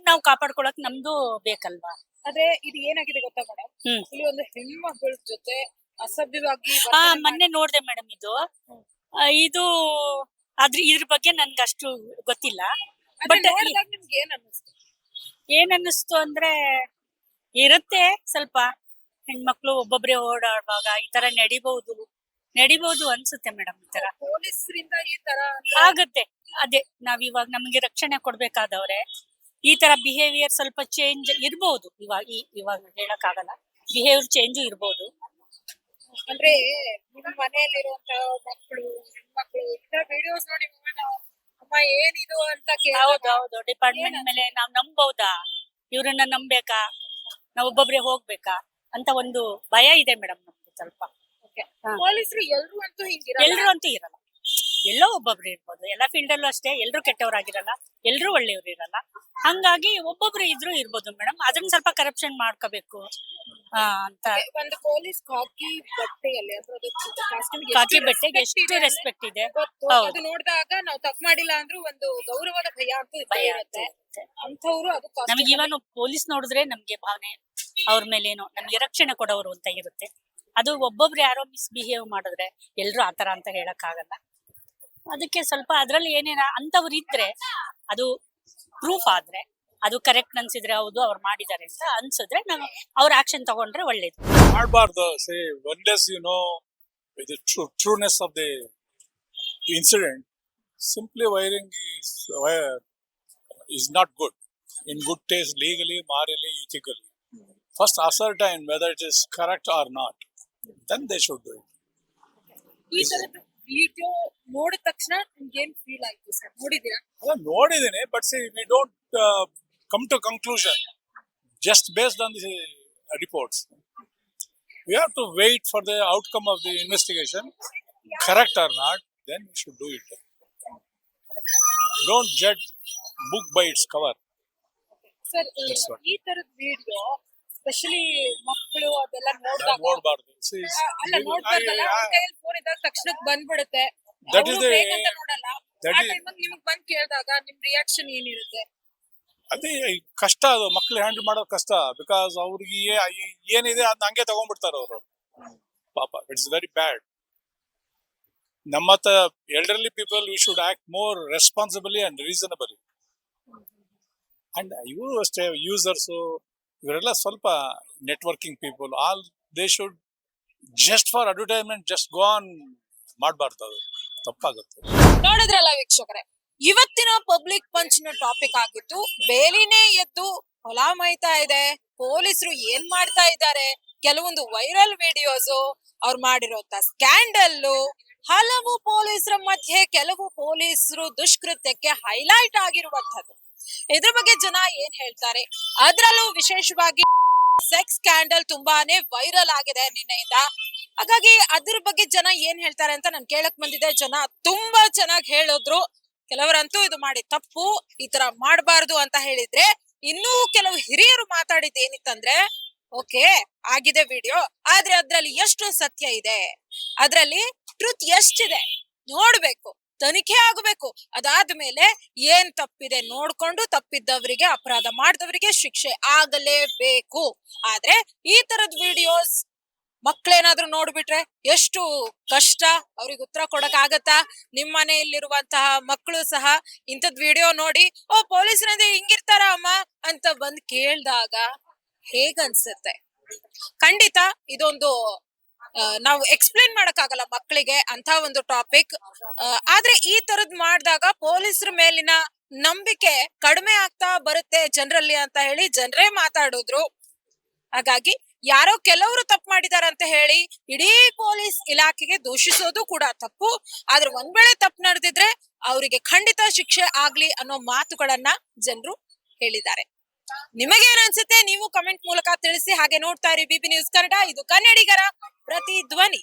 ನಾವು ಕಾಪಾಡ್ಕೊಳಕ್ ನಮ್ದು ಬೇಕಲ್ವಾ. ಆದ್ರೆ ಇದು ಏನಾಗಿದೆ ಗೊತ್ತಾ ಮೇಡಮ್, ಇಲ್ಲಿ ಒಂದು ಹೆಣ್ಮಗಳ ಜೊತೆ ಅಸಭ್ಯವಾಗಿ ಮೊನ್ನೆ ನೋಡ್ದೆ ಮೇಡಮ್ ಇದು ಇದ್ರ ಬಗ್ಗೆ ನನ್ಗೆ ಅಷ್ಟು ಗೊತ್ತಿಲ್ಲ. ಬಟ್ ನಿಮ್ಗೆ ಏನ್ ಅನ್ನಿಸ್ತು ಅಂದ್ರೆ ಇರುತ್ತೆ ಸ್ವಲ್ಪ ಹೆಣ್ಮಕ್ಳು ಒಬ್ಬೊಬ್ರೆ ಓಡಾಡುವಾಗ ಈ ತರ ನಡಿಬಹುದು ಅನ್ಸುತ್ತೆ ಮೇಡಮ್. ಈ ತರ ಪೊಲೀಸರಿಂದ ಈ ತರ ಆಗುತ್ತೆ. ಅದೇ ನಾವಿವಾಗ ನಮ್ಗೆ ರಕ್ಷಣೆ ಕೊಡ್ಬೇಕಾದವ್ರೆ ಈ ತರ ಬಿಹೇವಿಯರ್ ಸ್ವಲ್ಪ ಚೇಂಜ್ ಇರ್ಬಹುದು. ಇವಾಗ ಹೇಳಕ್ ಆಗಲ್ಲ, ಬಿಹೇವಿಯರ್ ಚೇಂಜು ಇರ್ಬಹುದು. ಅಂದ್ರೆ ನಿಮ್ಮ ಮನೆಯಲ್ಲಿರುವಂತ ಮಕ್ಕಳು ಹೆಣ್ಮಕ್ಳು ಈ ತರ ವಿಡಿಯೋಸ್ ನೋಡಿ ಅಮ್ಮ ಏನಿದು ಅಂತ ಹೌದು ಡಿಪಾರ್ಟ್ಮೆಂಟ್ ಮೇಲೆ ನಾವ್ ನಂಬಬಹುದಾ, ಇವ್ರನ್ನ ನಂಬೇಕಾ, ನಾವ್ ಒಬ್ಬೊಬ್ರೆ ಹೋಗ್ಬೇಕಾ ಅಂತ ಒಂದು ಭಯ ಇದೆ ಮೇಡಮ್ ನಮ್ಗೆ ಸ್ವಲ್ಪ. ಪೊಲೀಸರು ಎಲ್ರು ಅಂತೂ ಇರಲ್ಲ, ಎಲ್ಲೋ ಒಬ್ಬೊಬ್ರು ಇರ್ಬೋದು. ಎಲ್ಲಾ ಫೀಲ್ಡ್ ಅಲ್ಲೂ ಅಷ್ಟೇ, ಎಲ್ರು ಕೆಟ್ಟವರಾಗಿರಲ್ಲ, ಎಲ್ರು ಒಳ್ಳೆಯವ್ರು ಇರಲ್ಲ. ಹಂಗಾಗಿ ಒಬ್ಬೊಬ್ರು ಇರ್ಬೋದು ಮೇಡಮ್. ಅದನ್ನ ಸ್ವಲ್ಪ ಕರಪ್ಷನ್ ಮಾಡ್ಕೋಬೇಕು ಅಂತ. ಒಂದು ಪೊಲೀಸ್ ಖಾಕಿ ಬಟ್ಟೆಯಲ್ಲಿ ಖಾಕಿ ಬಟ್ಟೆಗೆ ಎಷ್ಟು ರೆಸ್ಪೆಕ್ಟ್ ಇದೆ. ಅದು ನೋಡಿದಾಗ ನಾವು ತಪ್ಪು ಮಾಡಿಲ್ಲ ಅಂದ್ರೂ ಒಂದು ಗೌರವದ ಭಯ ಇರುತ್ತೆ. ಅಂಥವ್ರು ಅದು ನಮಗೆ ಇವಾಗ ಪೊಲೀಸ್ ನೋಡಿದ್ರೆ ನಮ್ಗೆ ಭಾವನೆ ಅವ್ರ ಮೇಲೆ ಏನೋ ನಮ್ಗೆ ರಕ್ಷಣೆ ಕೊಡೋರು ಅಂತ ಇರುತ್ತೆ. ಅದು ಒಬ್ಬೊಬ್ರು ಯಾರೋ ಮಿಸ್ಬಿಹೇವ್ ಮಾಡಿದ್ರೆ ಎಲ್ರು ಆತರ ಅಂತ ಹೇಳಕ್ ಆಗಲ್ಲ. ಅದಕ್ಕೆ ಸ್ವಲ್ಪ ಅದ್ರಲ್ಲಿ ಏನೇನ ಅಂತವ್ರು ಇದ್ರೆ ಅದು ಪ್ರೂಫ್ ಆದ್ರೆ ಅದು ಕರೆಕ್ಟ್ ಅನ್ಸಿದ್ರೆ ಹೌದು ಅವ್ರು ಮಾಡಿದ್ದಾರೆ ಅಂತ ಅನ್ಸಿದ್ರೆ ನಾವು ಅವ್ರ ಆಕ್ಷನ್ ತಗೊಂಡ್ರೆ ಒಳ್ಳೇದು. ಮಾಡಬಾರ್ದು. ಸೇ unless you know the trueness of the incident, simply wiring is not good in good taste, legally, morally, ethically. First ascertain whether it is correct or not, then they should do it. ಈ ತರದ ವಿಡಿಯೋ ನೋಡಿದ ತಕ್ಷಣ ನಿಮ್ಗೆ ಏನ್ ಫೀಲ್ ಆಯ್ತು ಸರ್? ನೋಡಿದೀರಾ? ನೋಡಿದ್ದೀನಿ, but see, we don't come to conclusion just based on the reports. We have to wait for the outcome of the investigation, correct or not, then we should do it. Don't judge book by its cover. Sir, ಈ ತರದ ವಿಡಿಯೋ ಸ್ಪೆಷಲಿ ಮಕ್ಕಳು ಅದೆಲ್ಲ ನೋಡಬಾರ್ದು. ನೋಡ್ಬಾರ್ದಲ್ಲ, ಕೈಯಲ್ಲಿ ಫೋನ್ ಇದ್ದಾಗ ತಕ್ಷಣಕ್ಕೆ ಬಂದ್ಬಿಡುತ್ತೆ. ನೋಡಲ್ಲ. ನಿಮಗ್ ಬಂದ್ ಕೇಳಿದಾಗ ನಿಮ್ ರಿಯಾಕ್ಷನ್ ಏನಿರುತ್ತೆ? ಅದೇ ಕಷ್ಟ, ಅದು ಮಕ್ಳು ಹ್ಯಾಂಡಲ್ ಮಾಡೋದು ಕಷ್ಟ. ಬಿಕಾಸ್ ಅವ್ರಿಗೆ ಏನಿದೆ ಅದನ್ನ ಹಂಗೆ ತಗೊಂಡ್ಬಿಡ್ತಾರೆ ಅವರು ಪಾಪ. It's very bad. ನಮ್ಮತ್ತ elderly people we should act more responsibly and reasonably. And ಇವರು ಅಷ್ಟೇ ಯೂಸರ್ಸ್ ಇವರೆಲ್ಲ ಸ್ವಲ್ಪ networking people, all they should just for advertisement just go on ಮಾಡಬಾರ್ದು. ಅದು ತಪ್ಪಾಗುತ್ತೆ. ನೋಡಿದ್ರಲ್ಲ ವೀಕ್ಷಕರೇ, ಇವತ್ತಿನ ಪಬ್ಲಿಕ್ ಪಂಚ್ನ ಟಾಪಿಕ್ ಆಗಿತ್ತು. ಬೇಲಿನೇ ಎದ್ದು ಹೊಲ ಮೈತಾ ಇದೆ, ಪೊಲೀಸರು ಏನ್ ಮಾಡ್ತಾ ಇದ್ದಾರೆ, ಕೆಲವೊಂದು ವೈರಲ್ ವಿಡಿಯೋಸ್, ಅವ್ರು ಮಾಡಿರೋಂತ ಸ್ಕ್ಯಾಂಡಲ್ಲು, ಹಲವು ಪೊಲೀಸರ ಮಧ್ಯೆ ಕೆಲವು ಪೊಲೀಸರು ದುಷ್ಕೃತ್ಯಕ್ಕೆ ಹೈಲೈಟ್ ಆಗಿರುವಂತದ್ದು. ಇದ್ರ ಬಗ್ಗೆ ಜನ ಏನ್ ಹೇಳ್ತಾರೆ, ಅದ್ರಲ್ಲೂ ವಿಶೇಷವಾಗಿ ಸೆಕ್ಸ್ ಸ್ಕ್ಯಾಂಡಲ್ ತುಂಬಾನೇ ವೈರಲ್ ಆಗಿದೆ ನಿನ್ನೆಯಿಂದ. ಹಾಗಾಗಿ ಅದ್ರ ಬಗ್ಗೆ ಜನ ಏನ್ ಹೇಳ್ತಾರೆ ಅಂತ ನಾನು ಕೇಳಕ್ ಬಂದಿದ್ದೆ. ಜನ ತುಂಬಾ ಚೆನ್ನಾಗಿ ಹೇಳಿದ್ರು. ಕೆಲವರಂತೂ ಇದು ಮಾಡಿ ತಪ್ಪು, ಈ ತರ ಮಾಡಬಾರ್ದು ಅಂತ ಹೇಳಿದ್ರೆ, ಇನ್ನೂ ಕೆಲವು ಹಿರಿಯರು ಮಾತಾಡಿದ್ ಏನಿತ್ತಂದ್ರೆ, ಓಕೆ ಆಗಿದೆ ವಿಡಿಯೋ, ಆದ್ರೆ ಅದ್ರಲ್ಲಿ ಎಷ್ಟು ಸತ್ಯ ಇದೆ, ಅದ್ರಲ್ಲಿ ಟ್ರೂತ್ ಎಷ್ಟಿದೆ ನೋಡ್ಬೇಕು, ತನಿಖೆ ಆಗಬೇಕು. ಅದಾದ್ಮೇಲೆ ಏನ್ ತಪ್ಪಿದೆ ನೋಡ್ಕೊಂಡು ತಪ್ಪಿದ್ದವರಿಗೆ, ಅಪರಾಧ ಮಾಡಿದವರಿಗೆ ಶಿಕ್ಷೆ ಆಗಲೇಬೇಕು. ಆದ್ರೆ ಈ ತರದ ವಿಡಿಯೋಸ್ ಮಕ್ಳೇನಾದ್ರೂ ನೋಡ್ಬಿಟ್ರೆ ಎಷ್ಟು ಕಷ್ಟ, ಅವ್ರಿಗೆ ಉತ್ತರ ಕೊಡಕ್ ಆಗತ್ತಾ? ನಿಮ್ ಮನೆಯಲ್ಲಿರುವಂತಹ ಮಕ್ಕಳು ಸಹ ಇಂಥದ್ ವಿಡಿಯೋ ನೋಡಿ, ಓ ಪೊಲೀಸರಿಂದ ಹಿಂಗಿರ್ತಾರ ಅಮ್ಮ ಅಂತ ಬಂದ್ ಕೇಳ್ದಾಗ ಹೇಗನ್ಸುತ್ತೆ? ಖಂಡಿತ ಇದೊಂದು ನಾವು ಎಕ್ಸ್ಪ್ಲೇನ್ ಮಾಡಕ್ ಆಗಲ್ಲ ಮಕ್ಕಳಿಗೆ ಅಂತ ಒಂದು ಟಾಪಿಕ್. ಆದ್ರೆ ಈ ತರದ್ ಮಾಡಿದಾಗ ಪೊಲೀಸರ ಮೇಲಿನ ನಂಬಿಕೆ ಕಡಿಮೆ ಆಗ್ತಾ ಬರುತ್ತೆ ಜನರಲ್ಲಿ ಅಂತ ಹೇಳಿ ಜನರೇ ಮಾತಾಡಿದ್ರು. ಹಾಗಾಗಿ ಯಾರೋ ಕೆಲವರು ತಪ್ಪು ಮಾಡಿದಾರೆ ಅಂತ ಹೇಳಿ ಇಡೀ ಪೊಲೀಸ್ ಇಲಾಖೆಗೆ ದೂಷಿಸೋದು ಕೂಡ ತಪ್ಪು. ಆದ್ರೆ ಒಂದ್ ವೇಳೆ ತಪ್ಪು ನಡೆದಿದ್ರೆ ಅವರಿಗೆ ಖಂಡಿತ ಶಿಕ್ಷೆ ಆಗ್ಲಿ ಅನ್ನೋ ಮಾತುಗಳನ್ನ ಜನರು ಹೇಳಿದ್ದಾರೆ. ನಿಮಗೇನ್ ಅನ್ಸುತ್ತೆ? ನೀವು ಕಮೆಂಟ್ ಮೂಲಕ ತಿಳಿಸಿ. ಹಾಗೆ ನೋಡ್ತಾ ಇರಿ ಬಿಬಿ ನ್ಯೂಸ್ ಕನ್ನಡ, ಇದು ಕನ್ನಡಿಗರ ಪ್ರತಿಧ್ವನಿ.